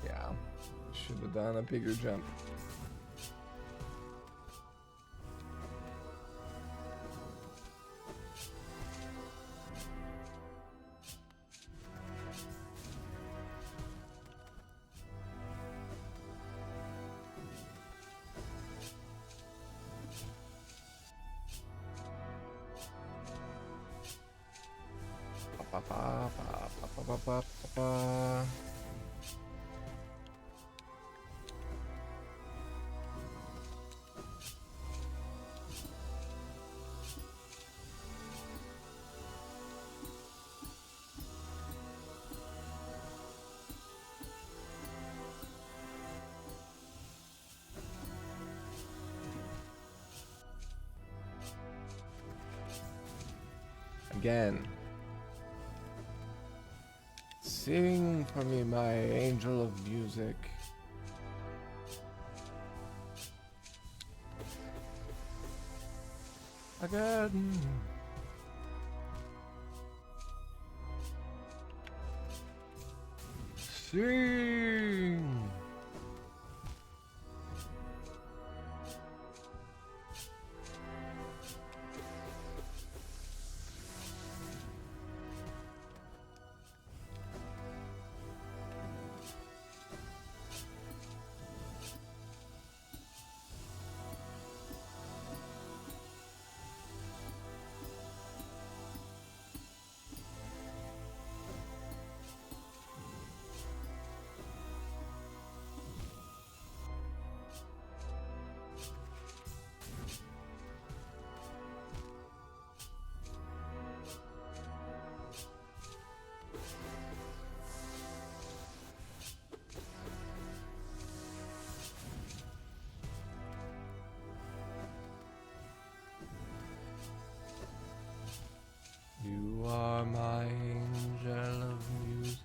Yeah, should have done a bigger jump. Again. Sing for me, my angel of music. Again. Sing. You are my angel of music.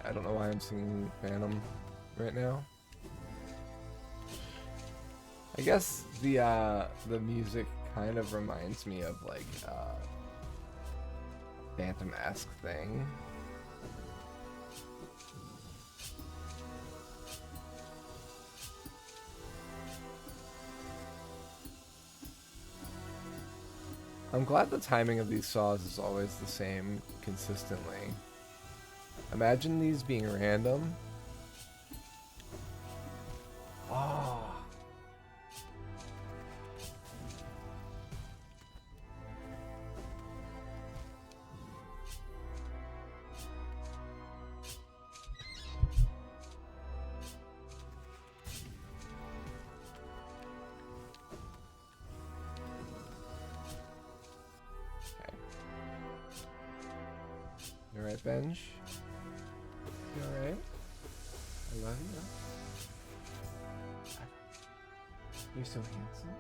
I don't know why I'm singing Phantom right now. I guess the music kind of reminds me of like Phantom-esque thing. I'm glad the timing of these saws is always the same consistently. Imagine these being random. Oh. You alright, Benj? You alright? I love you. You're so handsome.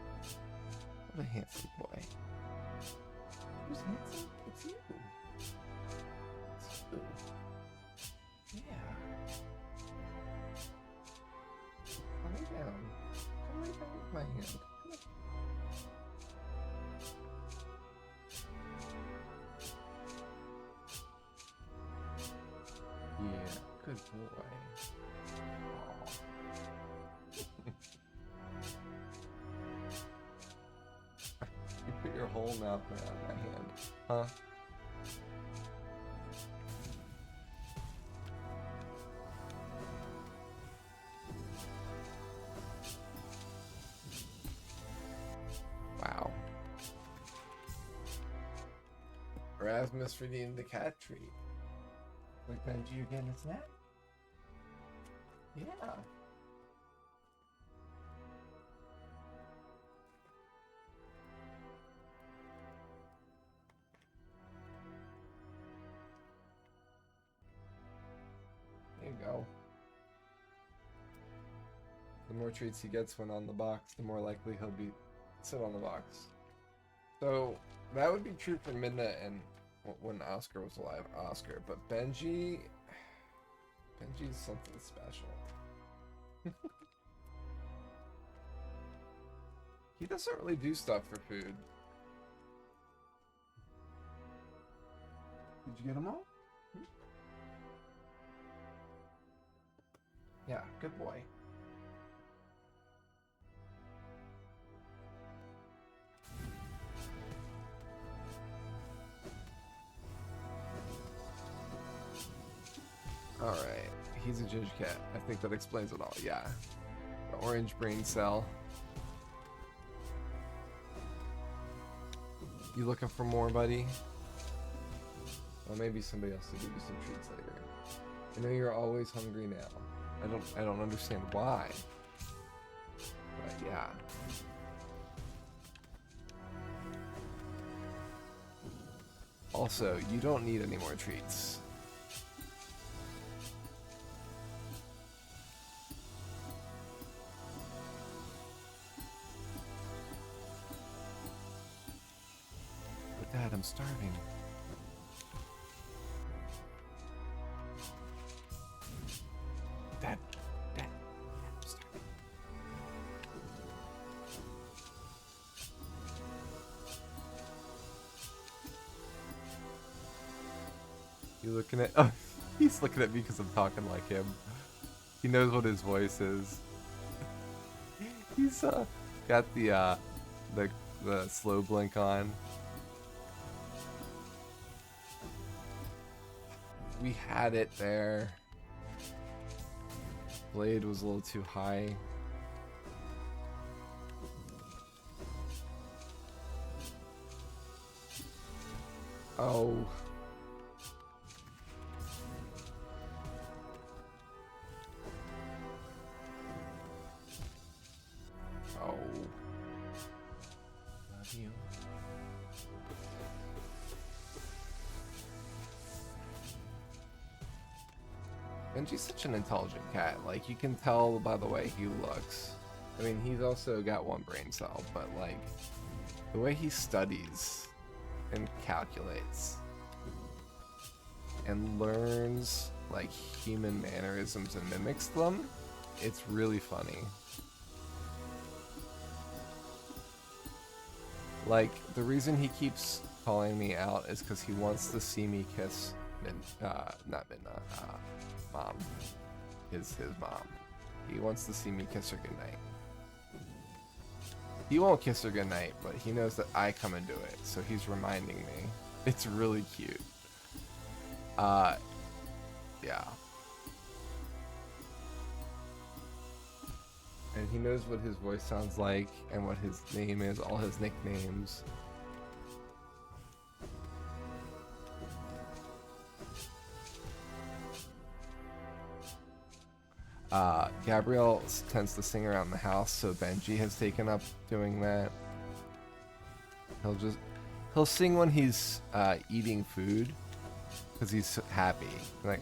What a handsome boy. Who's handsome? It's you. It's you. Yeah. Come right down. Come right down with my hand. Come on. Yeah, good boy. Aww. your whole mouth around my hand. Huh? Wow. Erasmus redeemed the cat treat. Like Benji, you getting a snack? Yeah. There you go. The more treats he gets when on the box, the more likely he'll be sit on the box. So that would be true for Midna and when Oscar was alive, Oscar. But Benji's something special. He doesn't really do stuff for food. Did you get them all? Yeah, good boy. Alright, he's a ginger cat. I think that explains it all, yeah. The orange brain cell. You looking for more, buddy? Well, maybe somebody else will give you some treats later. I know you're always hungry now. I don't understand why. But yeah. Also, you don't need any more treats. But Dad, I'm starving. Dad, I'm starving. You looking at? Oh, he's looking at me because I'm talking like him. He knows what his voice is. He's got the slow blink on. We had it there. Blade was a little too high. Oh. Oh. Love you. Benji's such an intelligent cat. Like, you can tell by the way he looks. I mean, he's also got one brain cell, but like, the way he studies and calculates and learns like human mannerisms and mimics them, it's really funny. Like, the reason he keeps calling me out is because he wants to see me kiss Mom. His mom. He wants to see me kiss her goodnight. He won't kiss her goodnight, but he knows that I come and do it, so he's reminding me. It's really cute. Yeah. And he knows what his voice sounds like and what his name is, all his nicknames. Gabrielle tends to sing around the house, so Benji has taken up doing that. He'll sing when he's eating food because he's happy. Like,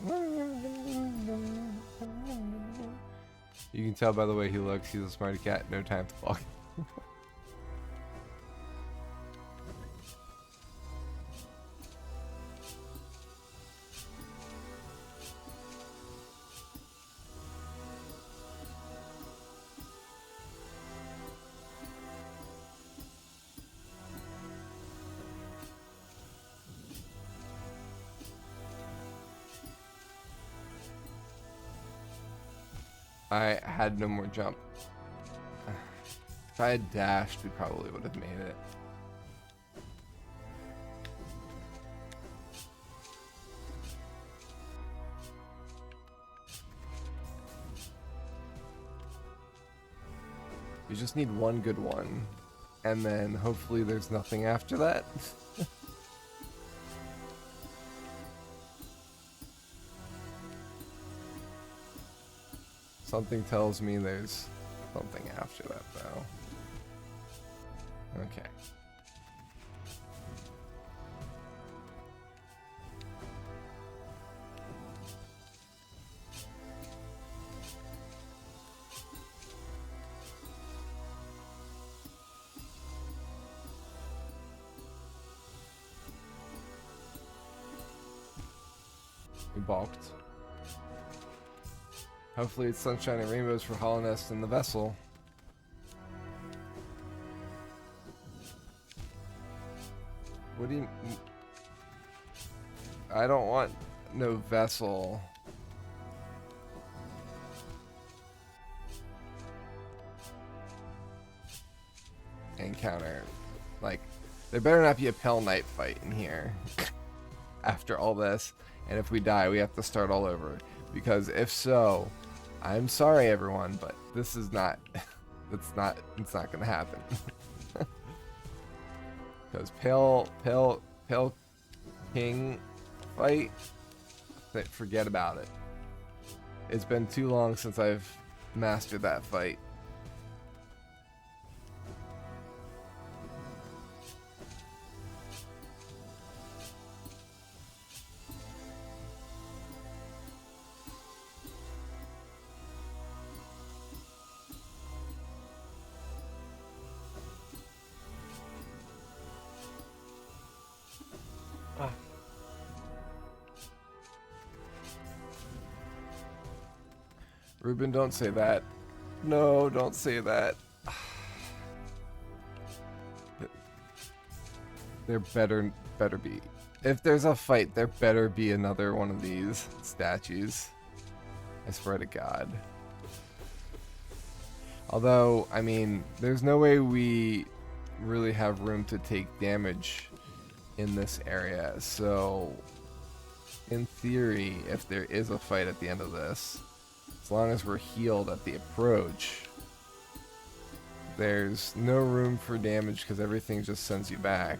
you can tell by the way he looks, he's a smarty cat, no time to talk. I had no more jump. If I had dashed, we probably would have made it. We just need one good one. And then hopefully there's nothing after that. Something tells me there's something after that, though. Okay. We balked. Hopefully it's sunshine and rainbows for Hollownest and the vessel. What do you... I don't want no vessel. Encounter. Like, there better not be a Pale Knight fight in here. After all this. And if we die, we have to start all over. Because if so, I'm sorry everyone, but this is not... it's not gonna happen. Because Pale King fight, forget about it. It's been too long since I've mastered that fight. Ruben, don't say that. No, don't say that. There better be. If there's a fight, there better be another one of these statues. I swear to God. Although, I mean, there's no way we really have room to take damage in this area. So, in theory, if there is a fight at the end of this, as long as we're healed at the approach, there's no room for damage because everything just sends you back.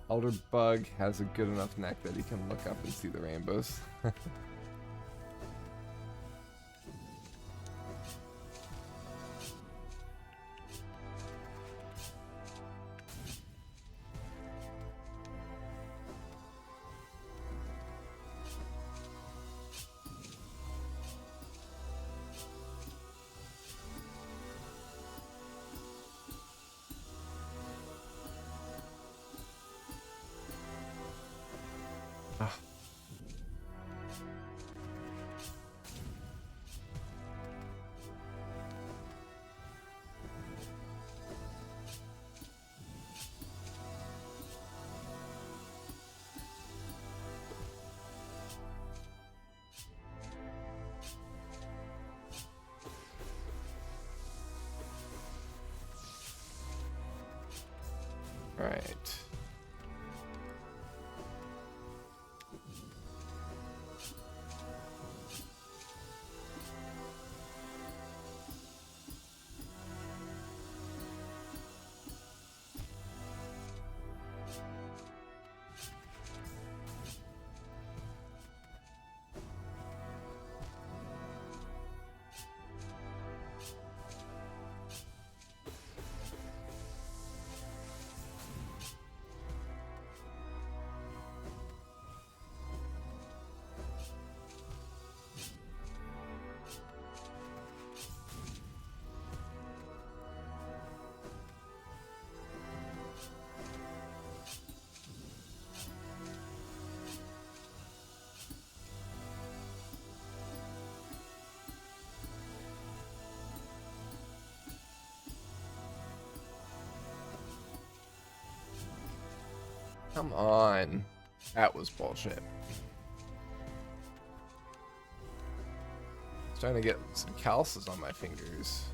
Elder Bug has a good enough neck that he can look up and see the rainbows. Alright. Come on. That was bullshit. I was trying to get some calluses on my fingers.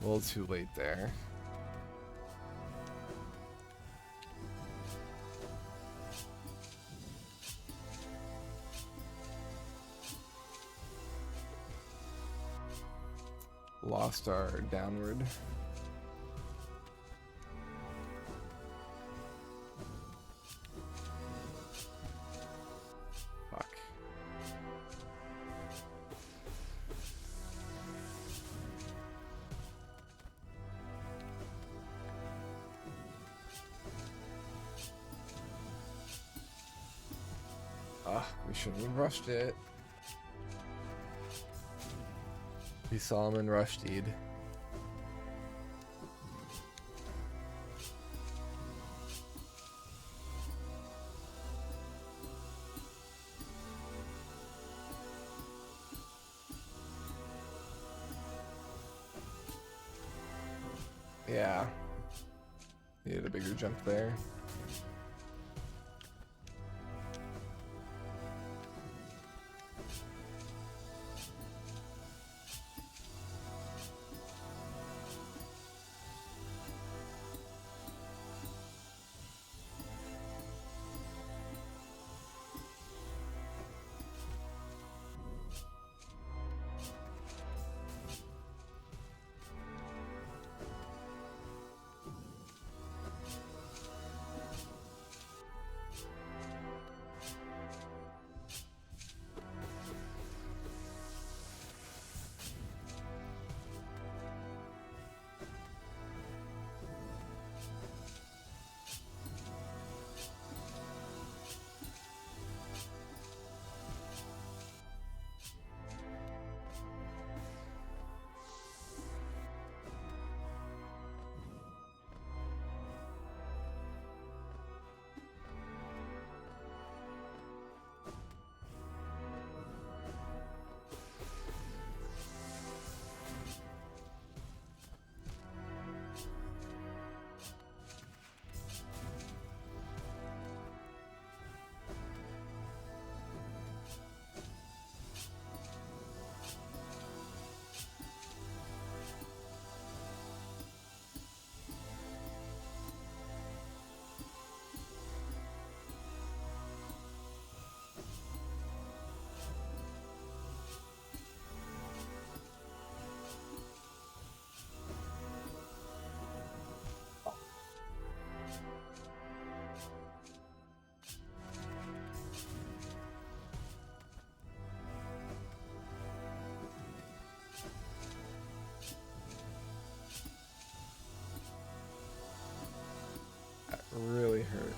A little too late there. Lost our downward. Fuck. We shouldn't have rushed it. We saw him in Rushdid. Yeah. Needed a bigger jump there. That really hurt.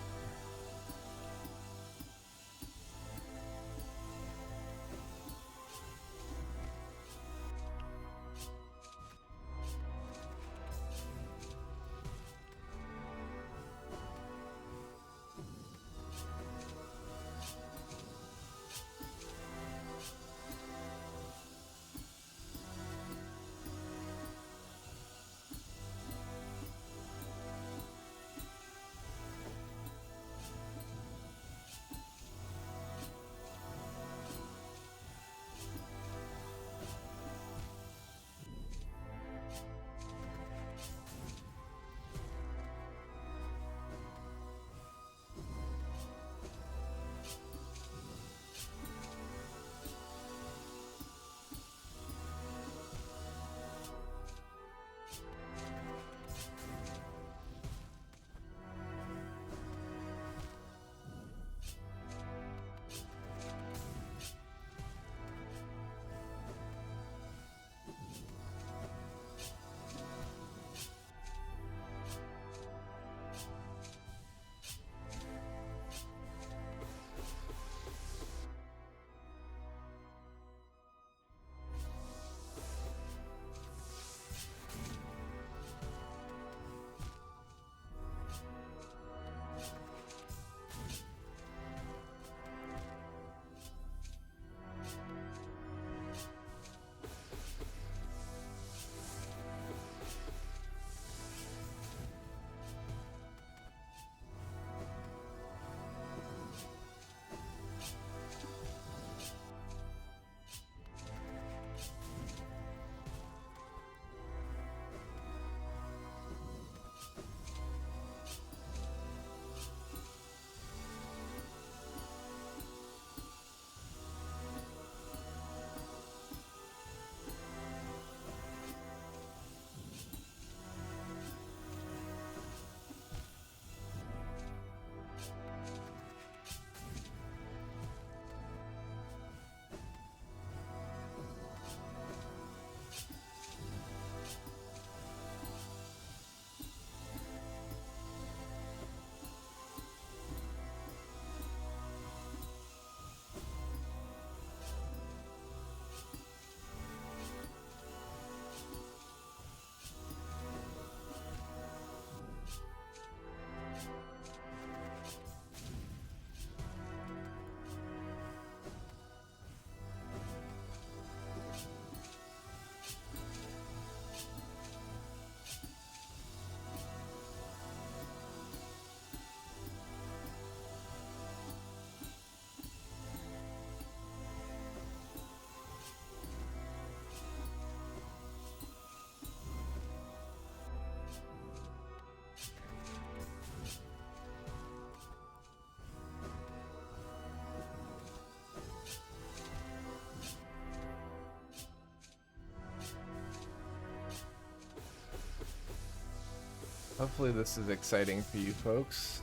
Hopefully this is exciting for you folks.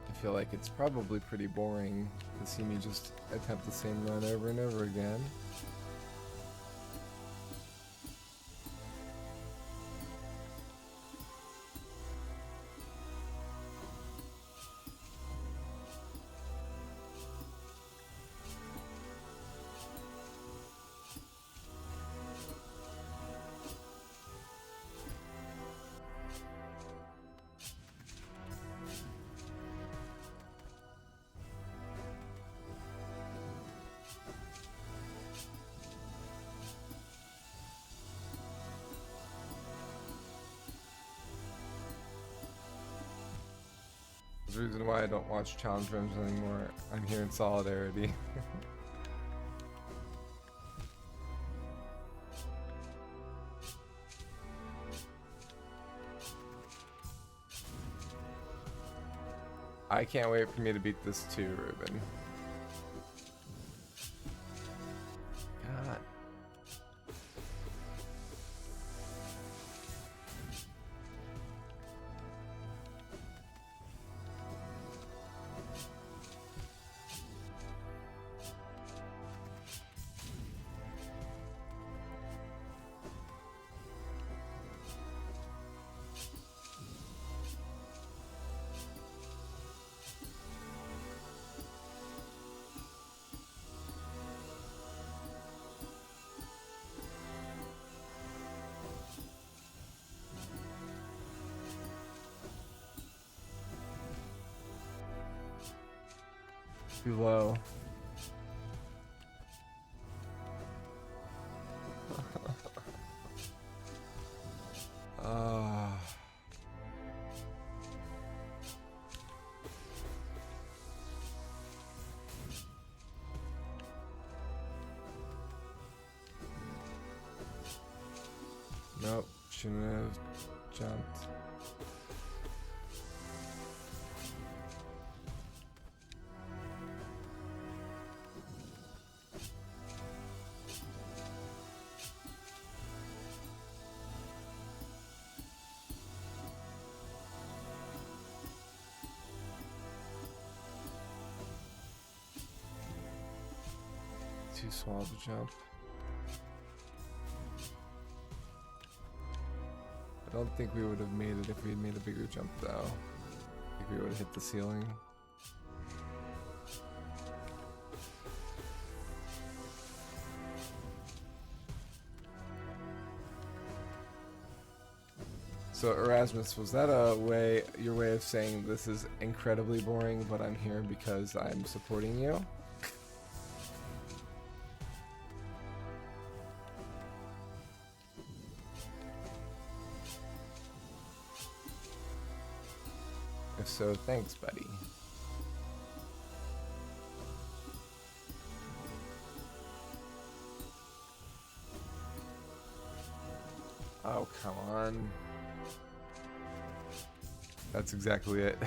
I feel like it's probably pretty boring to see me just attempt the same run over and over again. The reason why I don't watch challenge runs anymore. I'm here in solidarity. I can't wait for me to beat this too, Ruben. God. Too low. Nope, shouldn't have jumped. Too small to jump. I don't think we would have made it if we had made a bigger jump though. I think we would have hit the ceiling. So Erasmus, was that your way of saying this is incredibly boring, but I'm here because I'm supporting you? If so, thanks, buddy. Oh, come on. That's exactly it.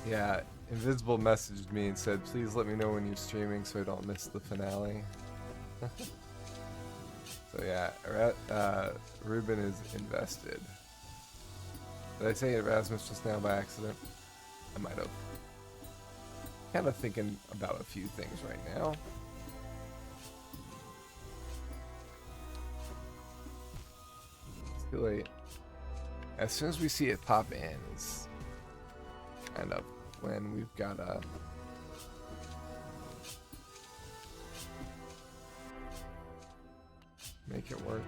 Yeah, Invisible messaged me and said, please let me know when you're streaming so I don't miss the finale. So yeah, Ruben is invested. Did I say Erasmus just now by accident? I might have. Kind of thinking about a few things right now. It's too late. As soon as we see it pop in, it's kind of when we've got to make it work.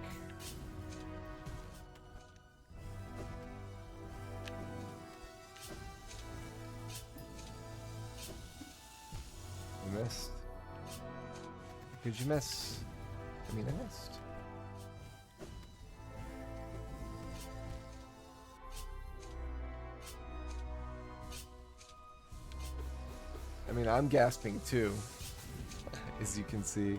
You missed. Did you miss? I mean, I missed. I mean, I'm gasping too, as you can see.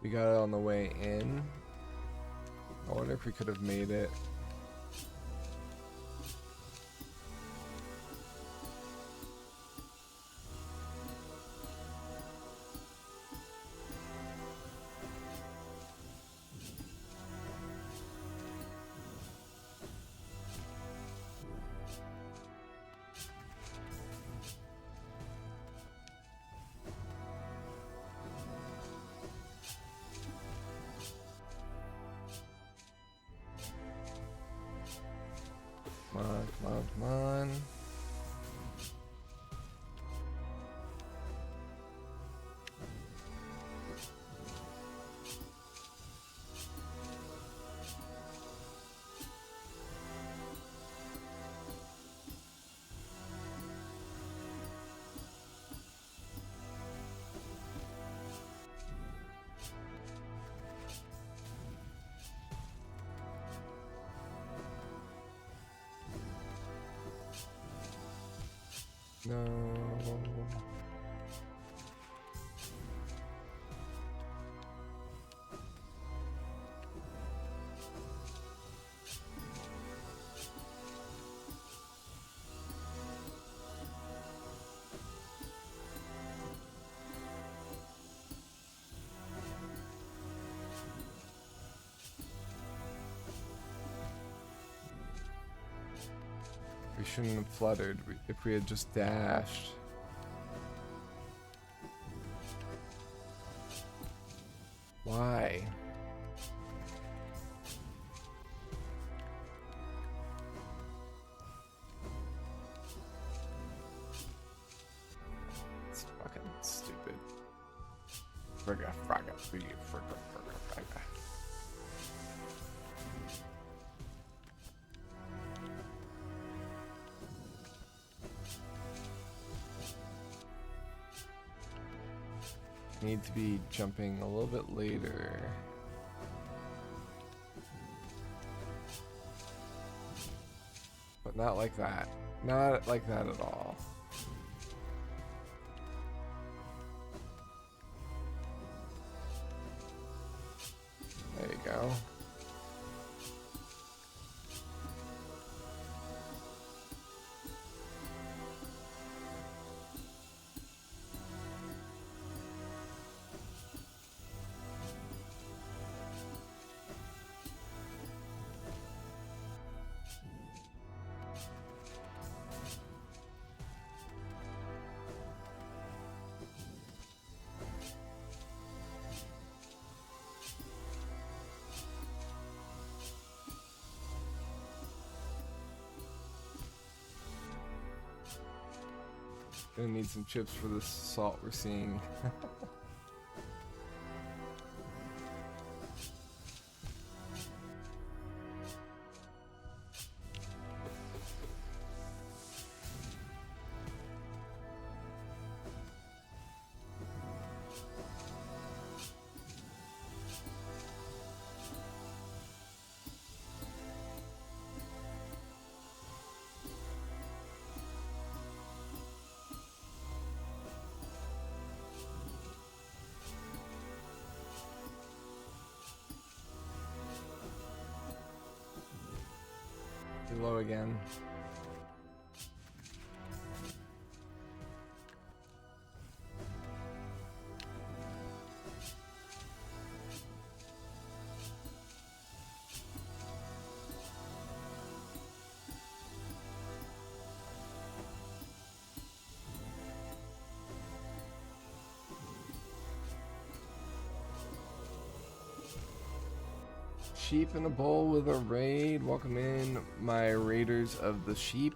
We got it on the way in. I wonder if we could have made it. Come on, come on, come on. No. We shouldn't have fluttered if we had just dashed. Why? It's fucking stupid. Frigga, fragga, frigga, frigga, frigga, fragga. Need to be jumping a little bit later. But not like that. Not like that at all. There you go. Gonna need some chips for this salt we're seeing. Too low again. Sheep in a bowl with a raid. Welcome in, my raiders of the sheep.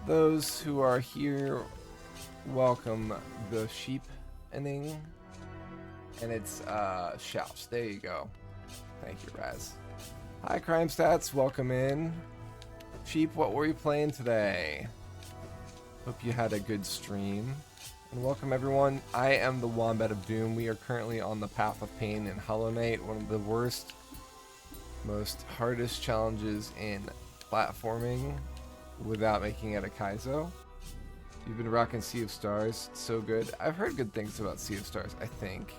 Those who are here, welcome the sheep inning. And it's Shouch. There you go. Thank you, Raz. Hi, Crime Stats. Welcome in. Sheep, what were you playing today? Hope you had a good stream. And welcome, everyone. I am the Wombat of Doom. We are currently on the Path of Pain in Hollow Knight, one of the worst, most hardest challenges in platforming without making it a Kaizo. You've been rocking Sea of Stars. So good. I've heard good things about Sea of Stars, I think.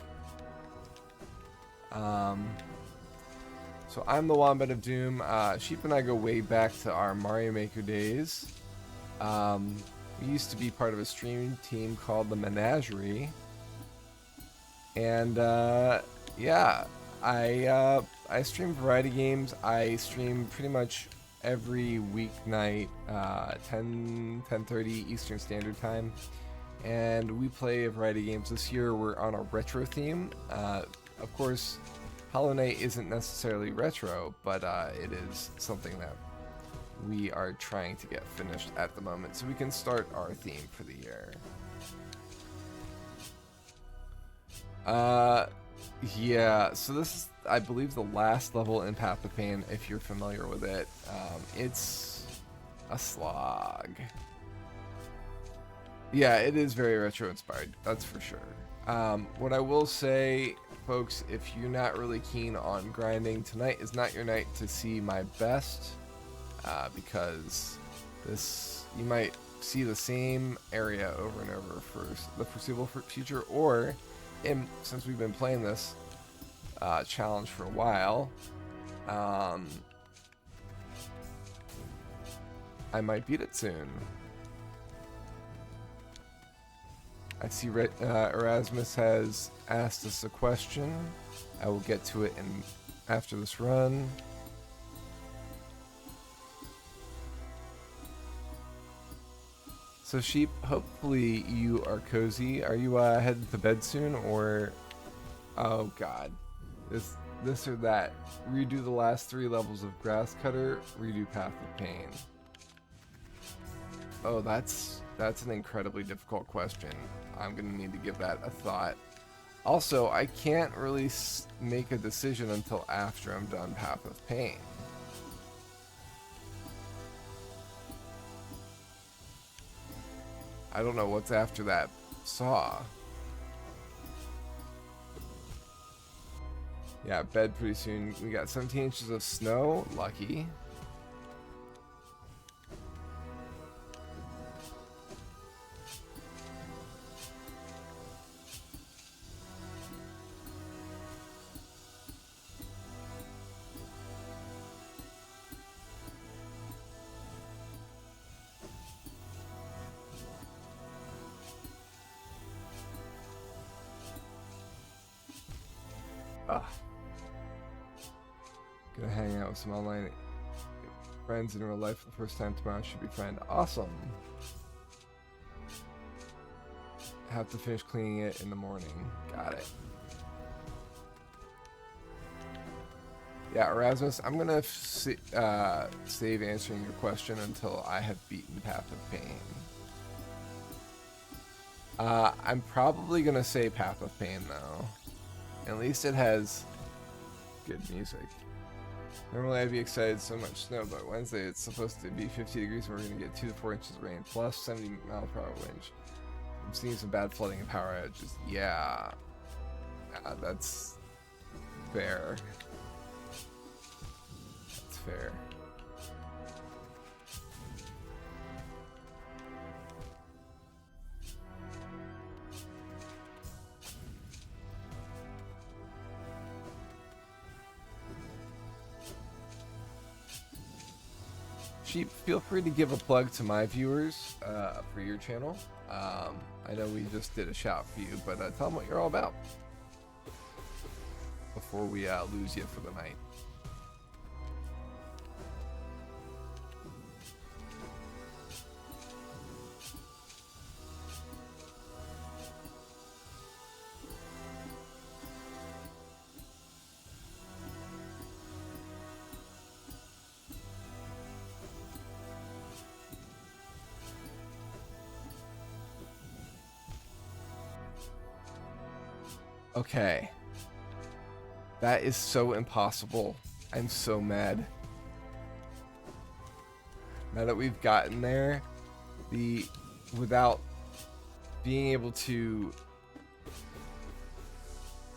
So I'm the Wombat of Doom. Sheep and I go way back to our Mario Maker days. We used to be part of a stream team called the Menagerie. And yeah, I stream variety games. I stream pretty much every weeknight, 10:30 Eastern Standard Time. And we play a variety of games. This year we're on a retro theme. Of course, Hollow Knight isn't necessarily retro, but it is something that we are trying to get finished at the moment, so we can start our theme for the year. Yeah, so this is, I believe, the last level in Path of Pain, if you're familiar with it. It's a slog. Yeah, it is very retro inspired, that's for sure. What I will say, folks, if you're not really keen on grinding, tonight is not your night to see my best. Because you might see the same area over and over for the foreseeable future, or since we've been playing this challenge for a while, I might beat it soon. I see Erasmus has asked us a question. I will get to it after this run. So Sheep, hopefully you are cozy. Are you headed to bed soon, or oh god, this or that? Redo the last 3 levels of Grass Cutter. Redo Path of Pain. Oh, that's an incredibly difficult question. I'm gonna need to give that a thought. Also, I can't really make a decision until after I'm done Path of Pain. I don't know what's after that saw. Yeah, bed pretty soon. We got 17 inches of snow. Lucky. Gonna hang out with some online friends in real life for the first time tomorrow. Should be fun. Awesome. Have to finish cleaning it in the morning. Got it. Yeah, Erasmus, I'm gonna save answering your question until I have beaten Path of Pain. I'm probably gonna say Path of Pain though. At least it has good music. Normally I'd be excited so much snow, but Wednesday it's supposed to be 50 degrees and we're going to get 2 to 4 inches of rain, plus 70 mile per hour wind. I'm seeing some bad flooding and power outages. Yeah, that's fair. That's fair. Sheep, feel free to give a plug to my viewers for your channel. I know we just did a shout for you, but tell them what you're all about before we lose you for the night. Okay. That is so impossible. I'm so mad. Now that we've gotten there, without being able to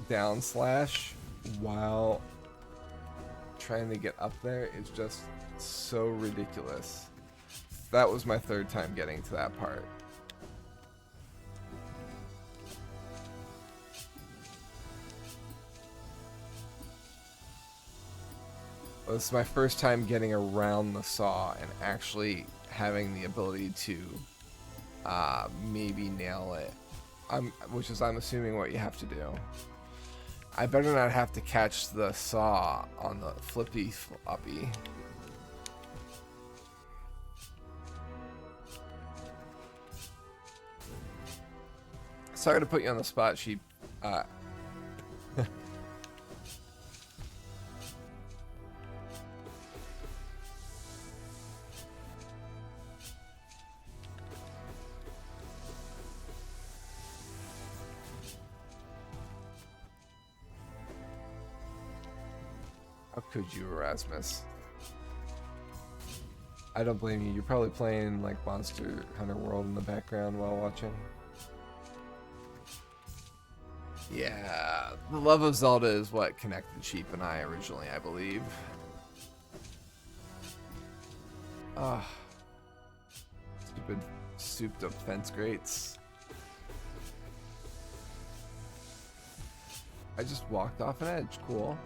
down slash while trying to get up there is just so ridiculous. That was my third time getting to that part. This is my first time getting around the saw and actually having the ability to maybe nail it. Which is, I'm assuming, what you have to do. I better not have to catch the saw on the flippy floppy. Sorry to put you on the spot, Sheep. How could you, Erasmus? I don't blame you. You're probably playing like Monster Hunter World in the background while watching. Yeah, the love of Zelda is what connected Sheep and I originally, I believe. Ah, stupid souped up fence grates. I just walked off an edge. Cool.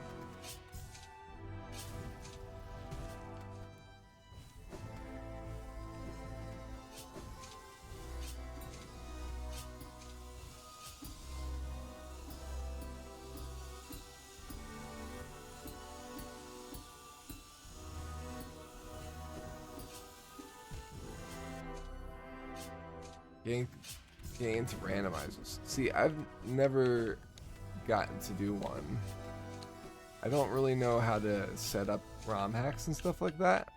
Getting into randomizers. See, I've never gotten to do one. I don't really know how to set up ROM hacks and stuff like that.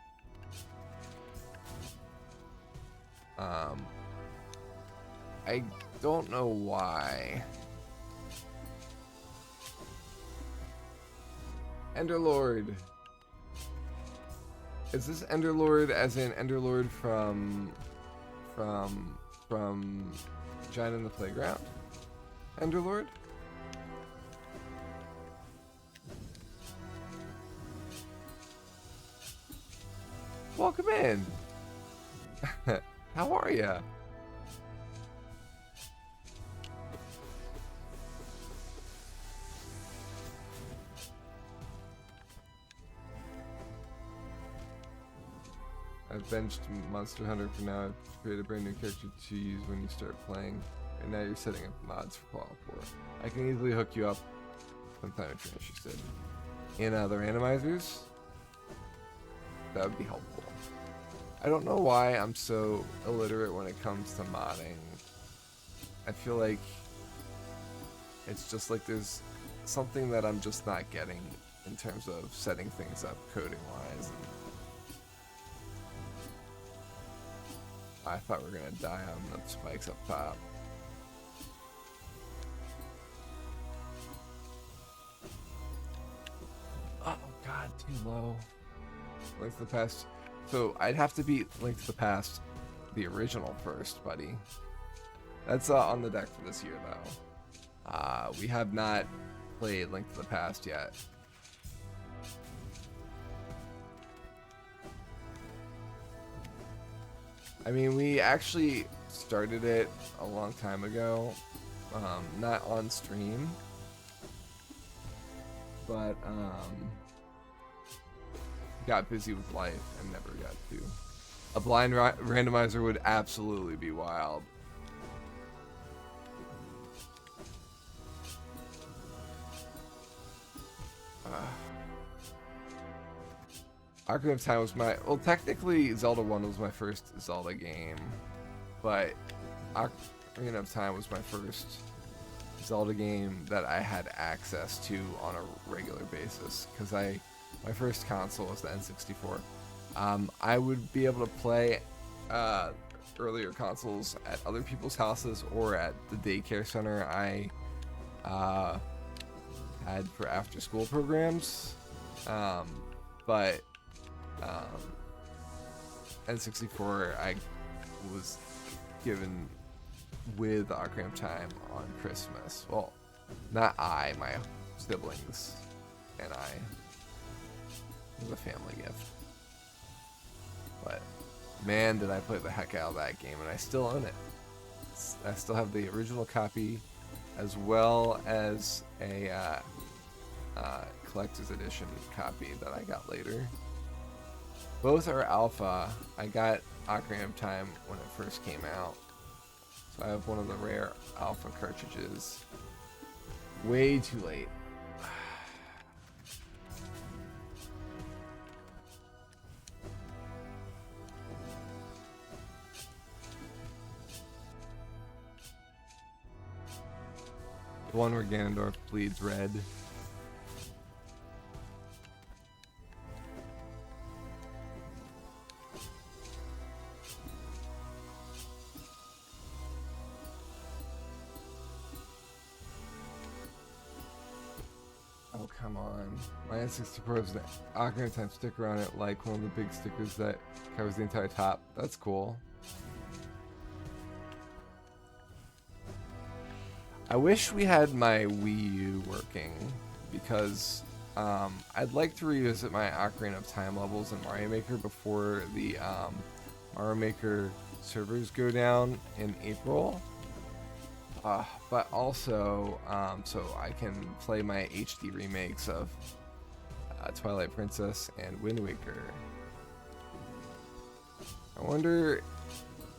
I don't know why. Enderlord. Is this Enderlord as in Enderlord from Giant in the Playground? Enderlord? Welcome in. How are ya? I've benched Monster Hunter for now. I've created a brand new character to use when you start playing. And now you're setting up mods for Fallout 4. I can easily hook you up sometime if you're interested. In the randomizers, that would be helpful. I don't know why I'm so illiterate when it comes to modding. I feel like it's just like there's something that I'm just not getting in terms of setting things up coding wise. I thought we were gonna die on the spikes up top. Oh god, too low. Link to the Past. So I'd have to beat Link to the Past, the original first, buddy. That's on the deck for this year, though. We have not played Link to the Past yet. I mean, we actually started it a long time ago, not on stream, but got busy with life and never got to. A blind randomizer would absolutely be wild. Ocarina of Time was well, technically Zelda 1 was my first Zelda game, but Ocarina of Time was my first Zelda game that I had access to on a regular basis, because my first console was the N64. I would be able to play earlier consoles at other people's houses or at the daycare center I uh, had for after school programs. But N64 I was given with Ocarina of Time on Christmas. Well, not I, my siblings and I. It was a family gift. But man, did I play the heck out of that game, and I still own it. I still have the original copy as well as a collector's edition copy that I got later. Both are alpha. I got Ocarina of Time when it first came out, so I have one of the rare alpha cartridges. Way too late. The one where Ganondorf bleeds red. Oh, come on. My N64 has an Ocarina of Time sticker on it, like one of the big stickers that covers the entire top. That's cool. I wish we had my Wii U working, because I'd like to revisit my Ocarina of Time levels in Mario Maker before the Mario Maker servers go down in April. But also, so I can play my HD remakes of Twilight Princess and Wind Waker. I wonder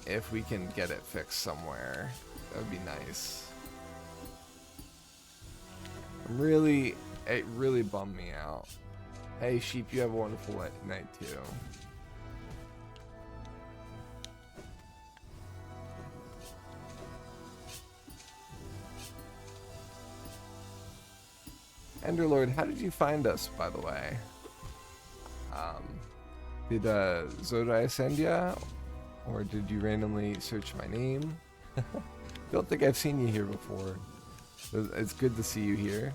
if we can get it fixed somewhere. That would be nice. It really bummed me out. Hey Sheep, you have a wonderful night too. Enderlord, how did you find us, by the way? Did Zodai send ya? Or did you randomly search my name? Don't think I've seen you here before. It's good to see you here.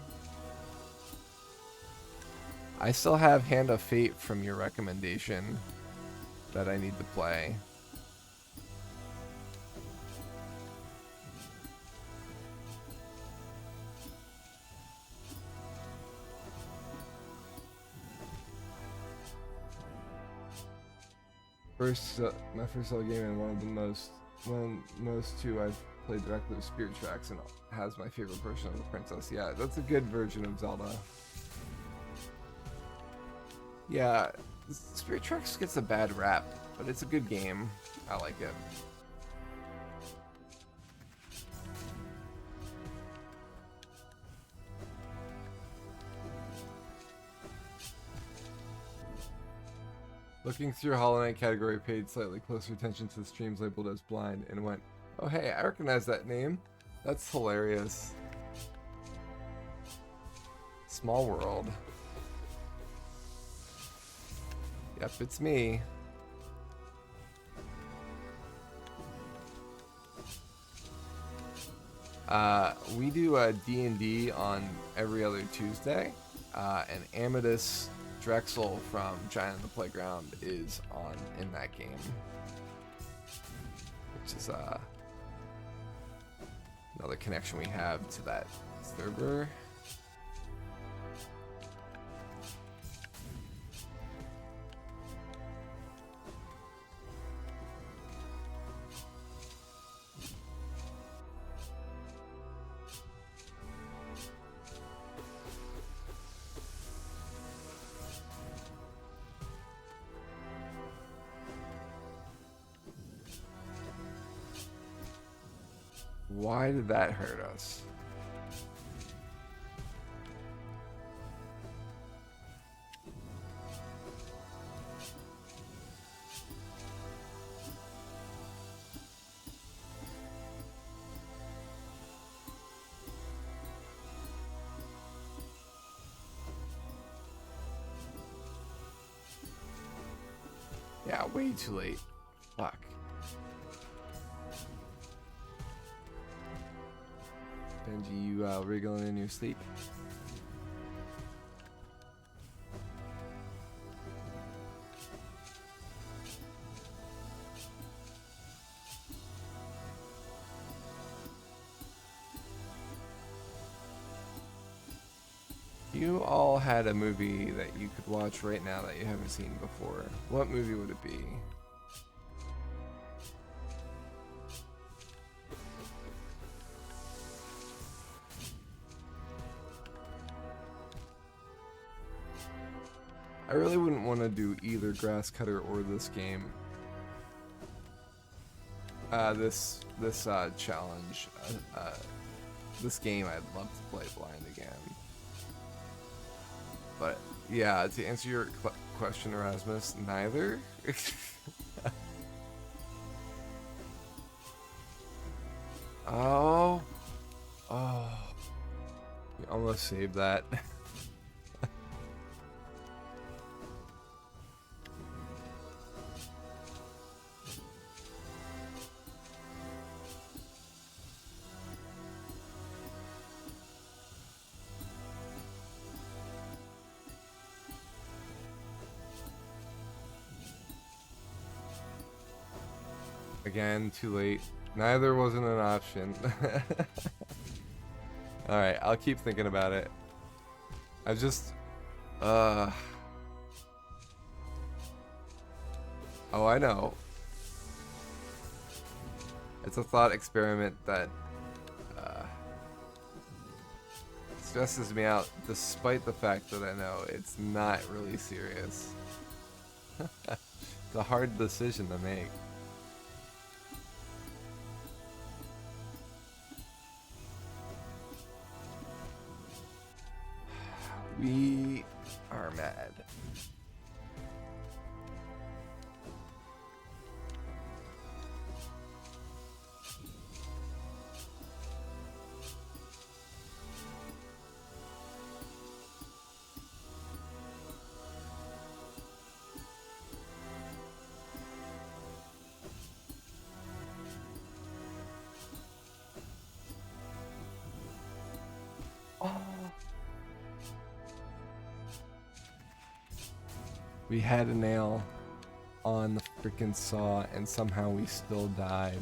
I still have Hand of Fate from your recommendation that I need to play. My first Zelda game, and one of the most two I've played directly with Spirit Tracks, and has my favorite version of the princess. Yeah, that's a good version of Zelda. Yeah, Spirit Tracks gets a bad rap, but it's a good game. I like it. Looking through Hollow Knight category, paid slightly closer attention to the streams labeled as blind and went, oh hey, I recognize that name. That's hilarious. Small world. Yep, it's me. We do a D&D on every other Tuesday, and Amadeus Drexel from Giant on the Playground is on in that game, which is another connection we have to that server. Why did that hurt us? Yeah, way too late. Fuck. Benji, you wriggling in your sleep? You all had a movie that you could watch right now that you haven't seen before. What movie would it be? I really wouldn't want to do either Grass Cutter or this game. This challenge. This game I'd love to play blind again. But yeah, to answer your question, Erasmus, neither. Oh, you almost saved that. Again, too late. Neither wasn't an option. Alright, I'll keep thinking about it. I just... Oh, I know. It's a thought experiment that stresses me out, despite the fact that I know it's not really serious. It's a hard decision to make. We are mad. We had a nail on the freaking saw and somehow we still died.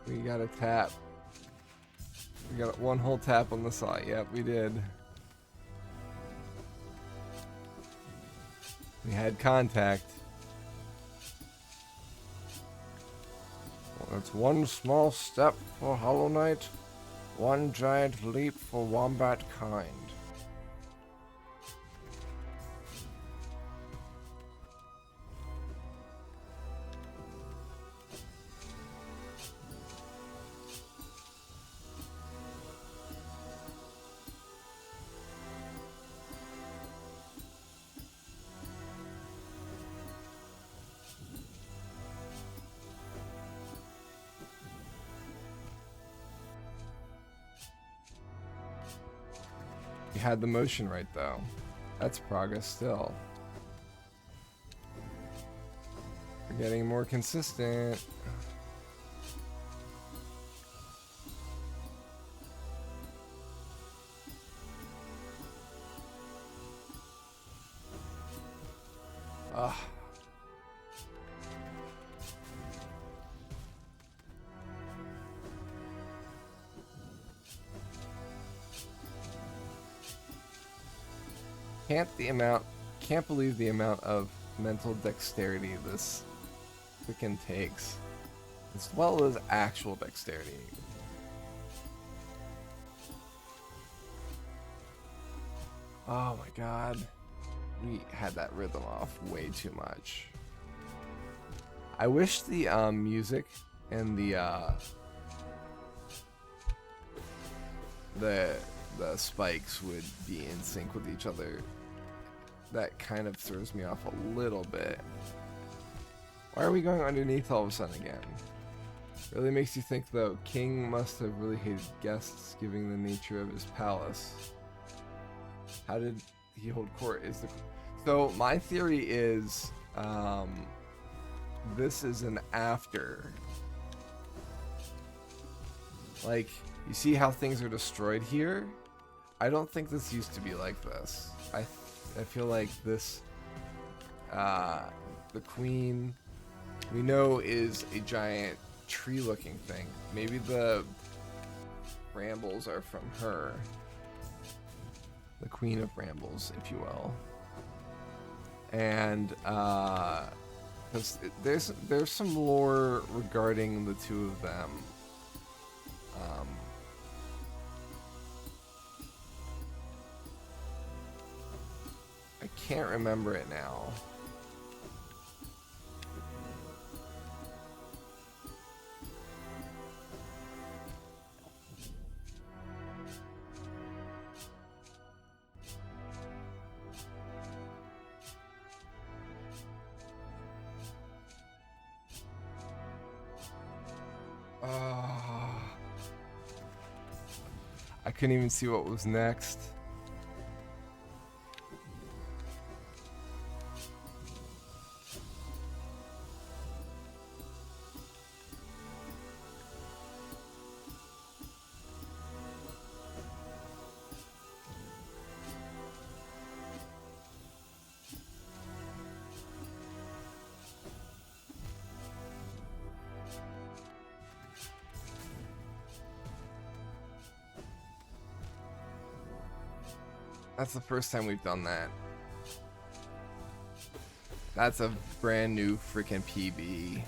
We got a tap. We got one whole tap on the saw. Yep, we did. We had contact. Well, it's one small step for Hollow Knight, one giant leap for Wombat kind. You had the motion right though. That's progress still. We're getting more consistent. Ugh. Can't believe the amount of mental dexterity this freaking takes, as well as actual dexterity. Oh my god, we had that rhythm off way too much. I wish the music and the spikes would be in sync with each other. That kind of throws me off a little bit. Why are we going underneath all of a sudden again? Really makes you think though. King must have really hated guests, given the nature of his palace. How did he hold court? So my theory is this is an after. Like, you see how things are destroyed here? I don't think this used to be like this. I feel like this the queen we know is a giant tree-looking thing. Maybe the brambles are from her. The queen of brambles, if you will. And there's some lore regarding the two of them. I can't remember it now. I couldn't even see what was next. That's the first time we've done that. That's a brand new freaking PB.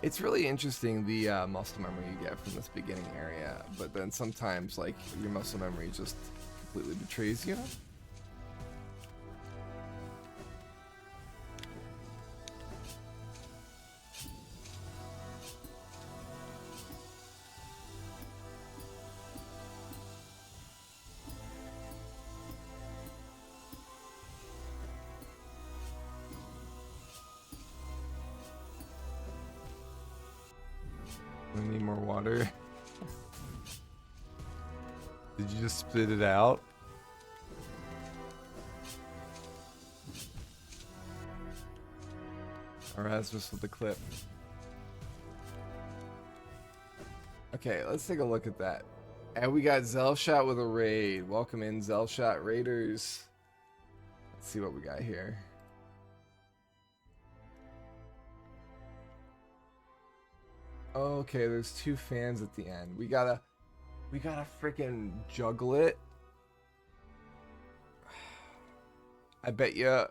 It's really interesting the muscle memory you get from this beginning area, but then sometimes like your muscle memory just completely betrays you. I need more water. Did you just spit it out? Erasmus with the clip. Okay, let's take a look at that. And we got Zelshot with a raid. Welcome in, Zelshot Raiders. Let's see what we got here. Okay, there's two fans at the end. We gotta freaking juggle it. I bet you.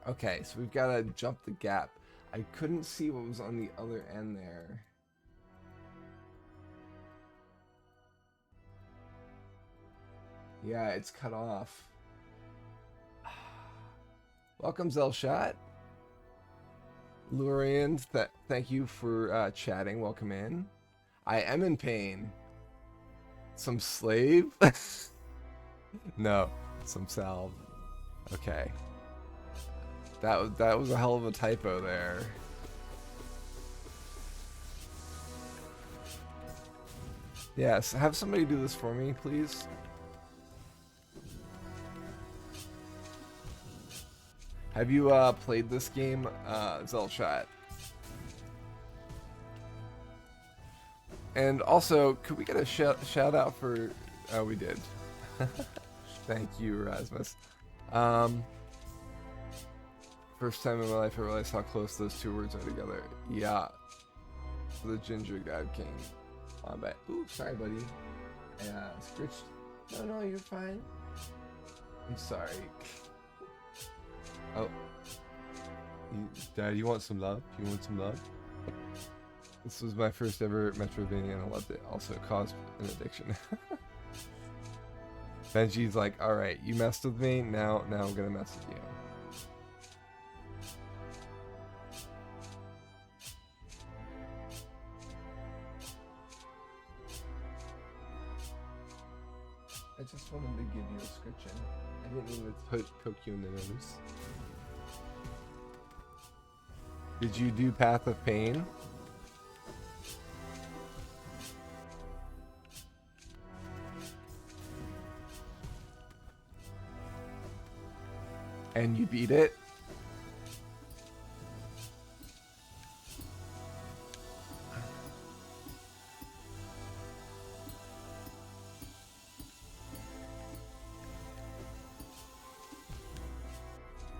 Okay, so we've gotta jump the gap. I couldn't see what was on the other end there. Yeah, it's cut off. Welcome, Zelshot. Lurian, thank you for chatting. Welcome in. I am in pain. Some slave? No, some salve. Okay. That was a hell of a typo there. Yes, have somebody do this for me, please. Have you played this game, Zelshot? And also, could we get a shout out for? Oh, we did. Thank you, Erasmus. First time in my life I realized how close those two words are together. Yeah. The Ginger God King. I bet. Ooh, sorry, buddy. Yeah, scritched. No, you're fine. I'm sorry. Oh. Dad, you want some love? You want some love? This was my first ever Metroidvania and I loved it. Also caused an addiction. Benji's like, alright, you messed with me, now I'm gonna mess with you. I just wanted to give you a scritching. I didn't mean to poke you in the nose. Did you do Path of Pain? And you beat it?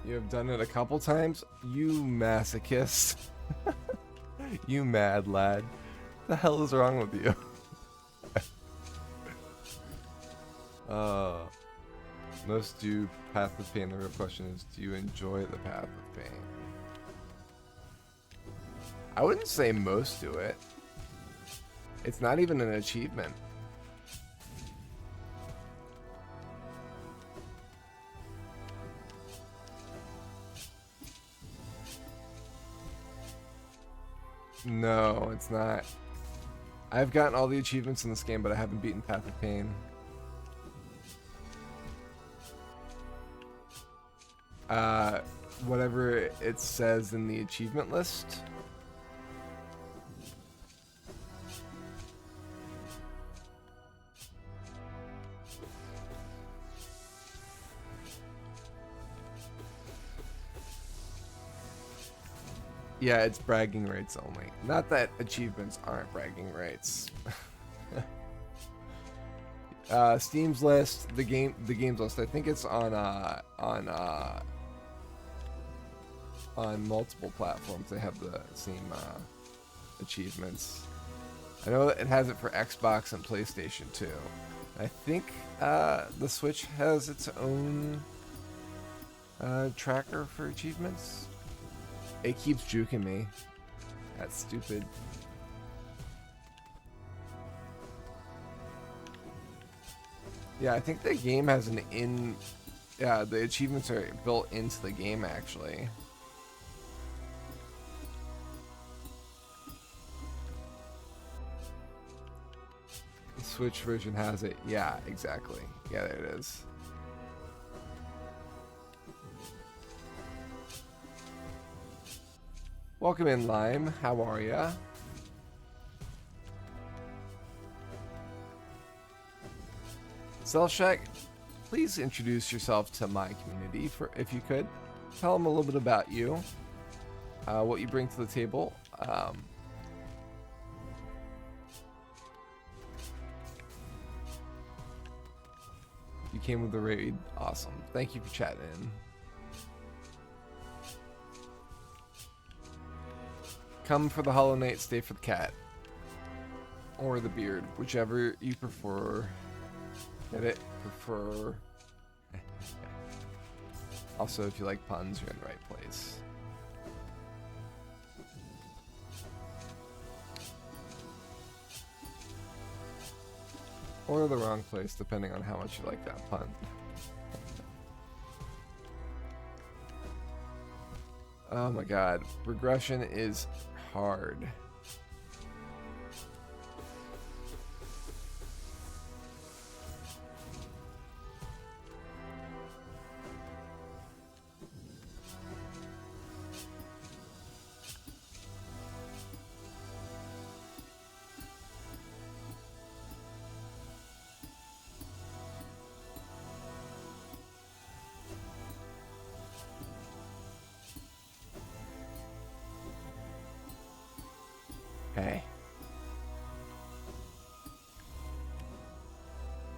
You have done it a couple times? You masochist. You mad lad. The hell is wrong with you? Most do Path of Pain. The real question is, do you enjoy the Path of Pain? I wouldn't say most do it. It's not even an achievement. No, it's not. I've gotten all the achievements in this game, but I haven't beaten Path of Pain. Whatever it says in the achievement list. Yeah, it's bragging rights only. Not that achievements aren't bragging rights. Steam's list, the games list. I think it's on multiple platforms. They have the same achievements. I know that it has it for Xbox and PlayStation too. I think the Switch has its own tracker for achievements. It keeps juking me. That's stupid. Yeah, I think the game has yeah, the achievements are built into the game actually. The Switch version has it. Yeah, exactly. Yeah, there it is. Welcome in, Lime. How are ya? Cellshack, please introduce yourself to my community, if you could. Tell them a little bit about you, what you bring to the table. You came with the raid. Awesome. Thank you for chatting in. Come for the Hollow Knight, stay for the cat. Or the beard, whichever you prefer. Get it? Prefer. Also, if you like puns, you're in the right place. Or the wrong place, depending on how much you like that pun. Oh my god. Regression is hard.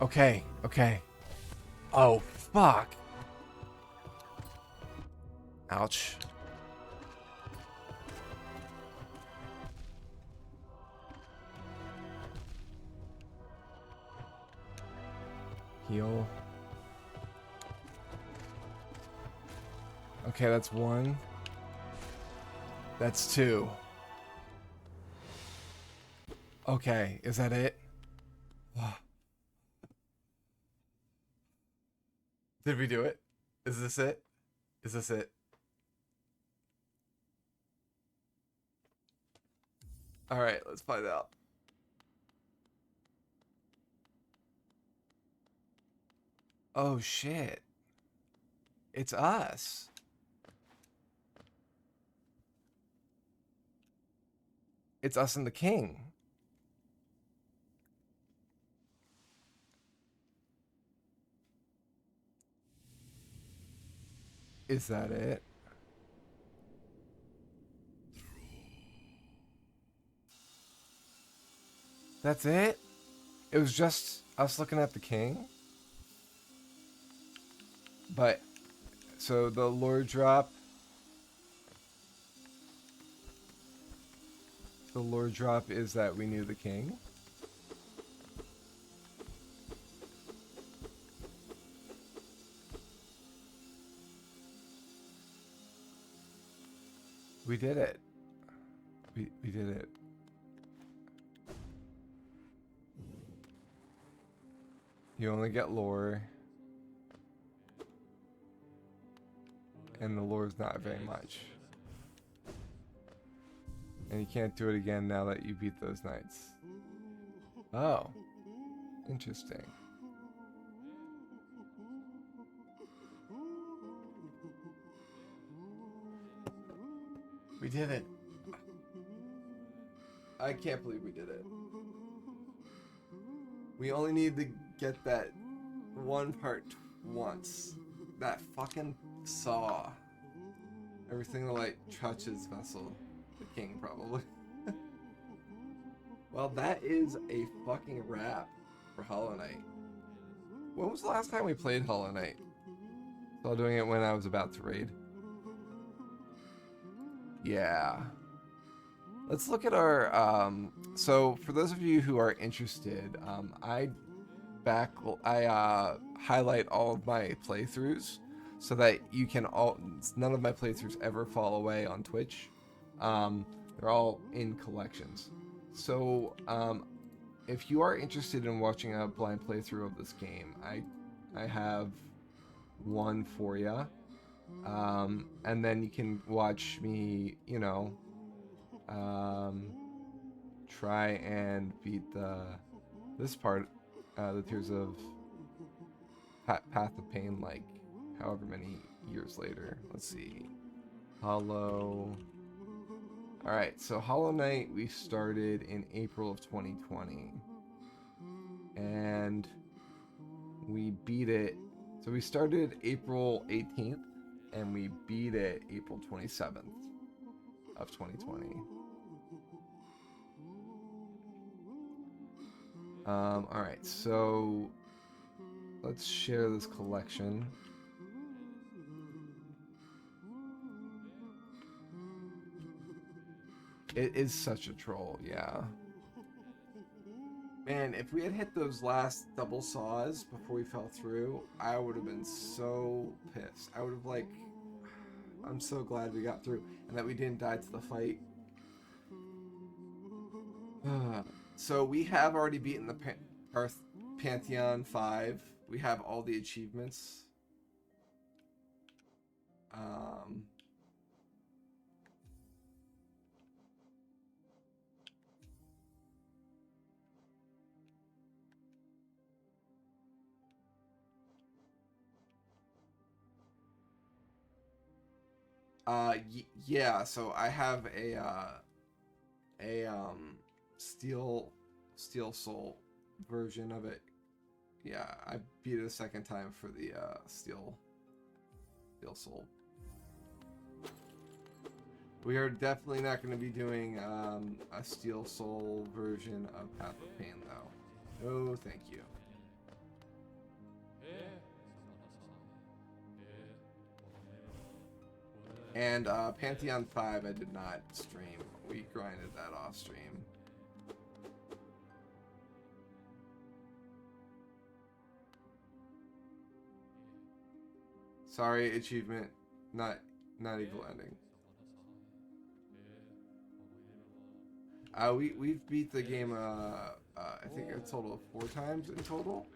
Okay. Okay. Oh, fuck. Ouch. Heal. Okay, that's one. That's two. Okay, is that it? Did we do it? Is this it? Is this it? Alright, let's find out. Oh shit. It's us. It's us and the king. Is that it? That's it? It was just us looking at the king? But, so the lore drop. The lore drop is that we knew the king. We did it. We did it. You only get lore. And the lore is not very much. And you can't do it again now that you beat those knights. Oh. Interesting. We did it. I can't believe we did it. We only need to get that one part once. That fucking saw. Everything to like touches vessel. The king probably. Well, that is a fucking wrap for Hollow Knight. When was the last time we played Hollow Knight? I was doing it when I was about to raid. Yeah. Let's look at our, so for those of you who are interested, I highlight all of my playthroughs so that you can none of my playthroughs ever fall away on Twitch. They're all in collections. So, if you are interested in watching a blind playthrough of this game, I have one for you. And then you can watch me, you know, try and beat this part, the Tears of Path of Pain, like however many years later. Let's see. Hollow. Alright, so Hollow Knight we started in April of 2020. And we beat it. So we started April 18th and we beat it April 27th of 2020. Alright, so let's share this collection. It is such a troll, yeah. Man, if we had hit those last double saws before we fell through, I would have been so pissed. I would have like, I'm so glad we got through and that we didn't die to the fight. So we have already beaten the Pantheon 5. We have all the achievements. Yeah, so I have a Steel Soul version of it. Yeah, I beat it a second time for the Steel Soul. We are definitely not going to be doing a Steel Soul version of Path of Pain though. No, thank you. And Pantheon 5 I did not stream. We grinded that off stream. Sorry, achievement. Not equal ending. We've beat the game I think a total of 4 times in total.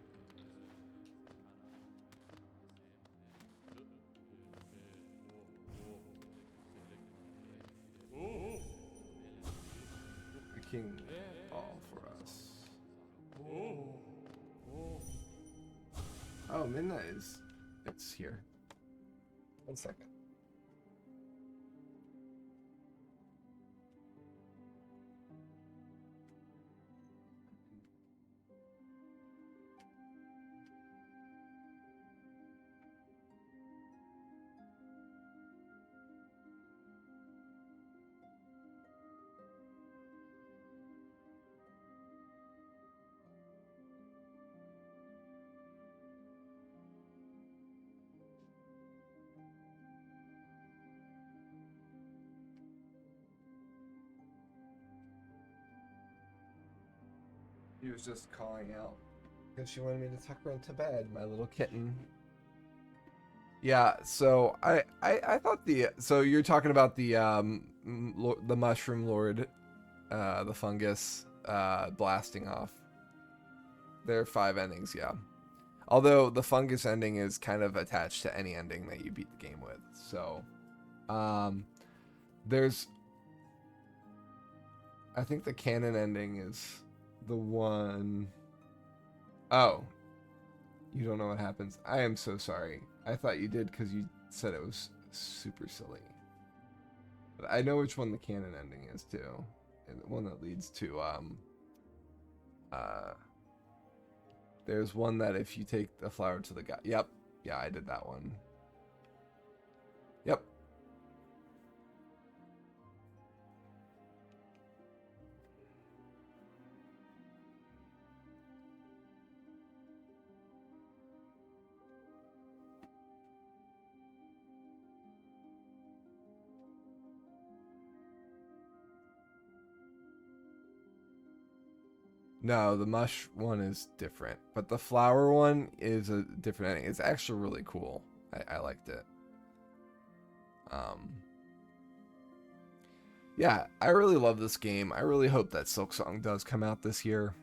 The king all for us. Oh, Oh, midnight is... It's here. 1 second. She was just calling out because she wanted me to tuck her into bed, my little kitten. Yeah, so I thought so you're talking about the mushroom lord, the fungus blasting off. There are 5 endings, yeah. Although the fungus ending is kind of attached to any ending that you beat the game with. So there's, I think the canon ending is the one. Oh, you don't know what happens. I am so sorry. I thought you did because you said it was super silly. But I know which one the canon ending is too. And the one that leads to there's one that if you take the flower to the god. Yep. Yeah, I did that one. Yep. No, the mush one is different, but the flower one is a different ending. It's actually really cool. I liked it. Yeah, I really love this game. I really hope that Silksong does come out this year.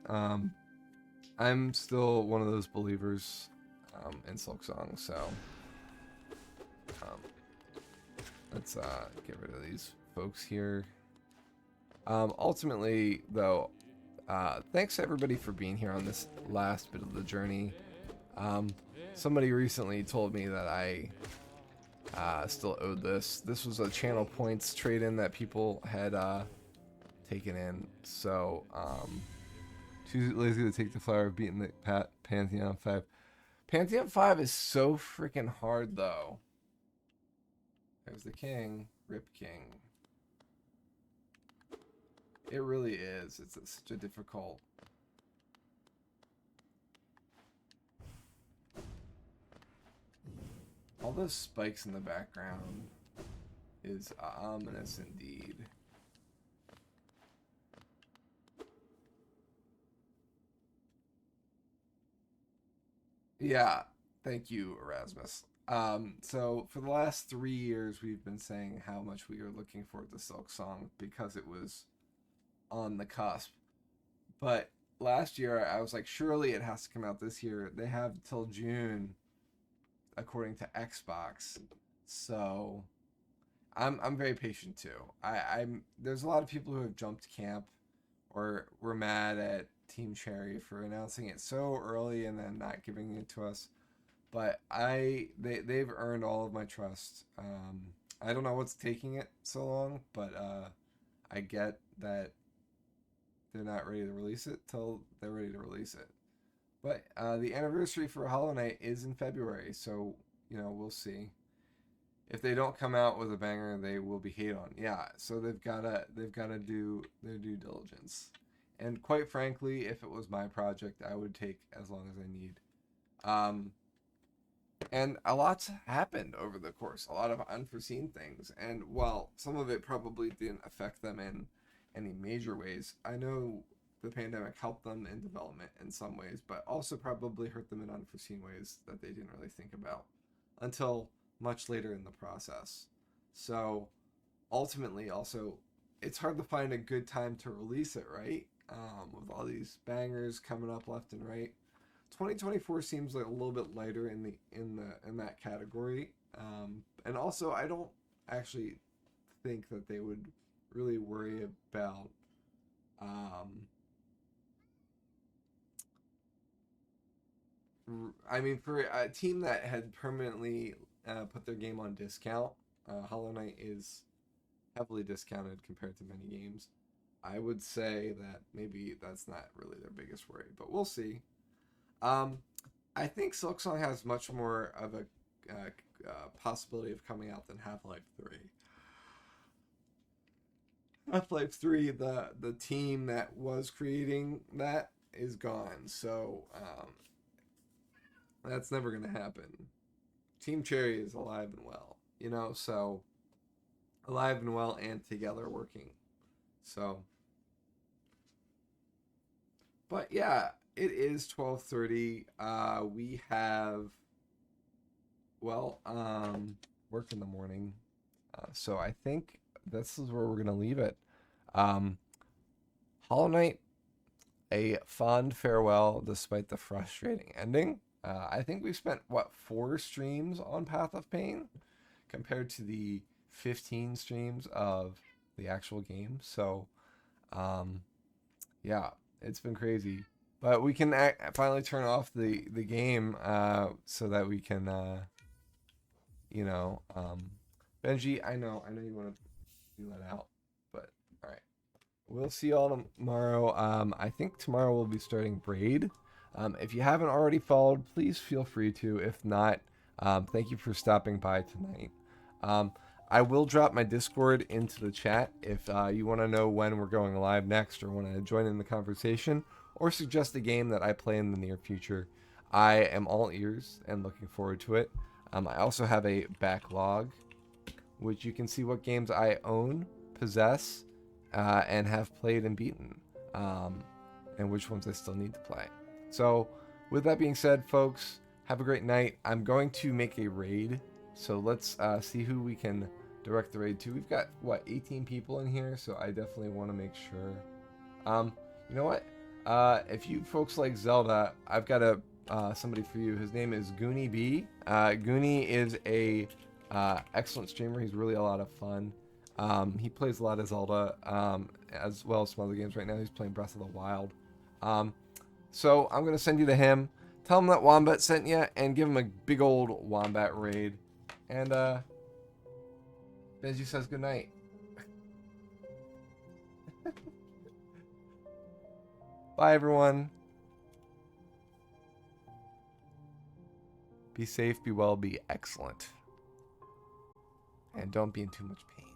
I'm still one of those believers in Silksong, so let's get rid of these folks here. Ultimately, though, thanks to everybody for being here on this last bit of the journey. Somebody recently told me that I still owed this. This was a channel points trade-in that people had taken in. So, too lazy to take the flower of beating the Pantheon 5. Pantheon 5 is so freaking hard, though. There's the king. Rip King. It really is. It's such a difficult... All those spikes in the background is ominous indeed. Yeah, thank you, Erasmus. So for the last 3 years, we've been saying how much we are looking forward to Silksong because it was on the cusp. But last year, I was like, surely it has to come out this year. They have till June, according to Xbox. So I'm very patient too. I'm there's a lot of people who have jumped camp or were mad at Team Cherry for announcing it so early and then not giving it to us. But they've earned all of my trust. I don't know what's taking it so long, but I get that they're not ready to release it till they're ready to release it. But the anniversary for Hollow Knight is in February, so we'll see. If they don't come out with a banger, they will be hate on. Yeah, so they've gotta do their due diligence. And quite frankly, if it was my project, I would take as long as I need. And a lot's happened over the course, a lot of unforeseen things. And while some of it probably didn't affect them in any major ways, I know the pandemic helped them in development in some ways, but also probably hurt them in unforeseen ways that they didn't really think about until much later in the process. So ultimately, also, it's hard to find a good time to release it, right? With all these bangers coming up left and right. 2024 seems like a little bit lighter in that category, and also I don't actually think that they would really worry about I mean, for a team that had permanently put their game on discount, Hollow Knight is heavily discounted compared to many games. I would say that maybe that's not really their biggest worry, but we'll see. Um, I think Silksong has much more of a possibility of coming out than Half-Life 3. Half-Life 3, the team that was creating that is gone, so that's never going to happen. Team Cherry is alive and well, you know, so alive and well and together working. So, but yeah, it is 12:30. We have work in the morning. So I think this is where we're gonna leave it. Um, Hollow Knight, a fond farewell despite the frustrating ending. I think we spent 4 streams on Path of Pain compared to the 15 streams of the actual game. So, yeah, it's been crazy. But we can finally turn off the game so that we can, you know, Benji, I know you want to do that out, but all right. We'll see y'all tomorrow. I think tomorrow we'll be starting Braid. If you haven't already followed, please feel free to. If not, thank you for stopping by tonight. I will drop my Discord into the chat if you want to know when we're going live next or want to join in the conversation or suggest a game that I play in the near future. I am all ears and looking forward to it. I also have a backlog, which you can see what games I own, possess, and have played and beaten, and which ones I still need to play. So, with that being said, folks, have a great night. I'm going to make a raid, so let's see who we can direct the raid to. We've got, 18 people in here, so I definitely want to make sure. You know what? If you folks like Zelda, I've got somebody for you. His name is Goonie B. Goonie is a excellent streamer. He's really a lot of fun. He plays a lot of Zelda, as well as some other games right now. He's playing Breath of the Wild. So I'm going to send you to him. Tell him that Wombat sent you, and give him a big old Wombat raid. And, Benji says goodnight. Bye, everyone. Be safe, be well, be excellent. And don't be in too much pain.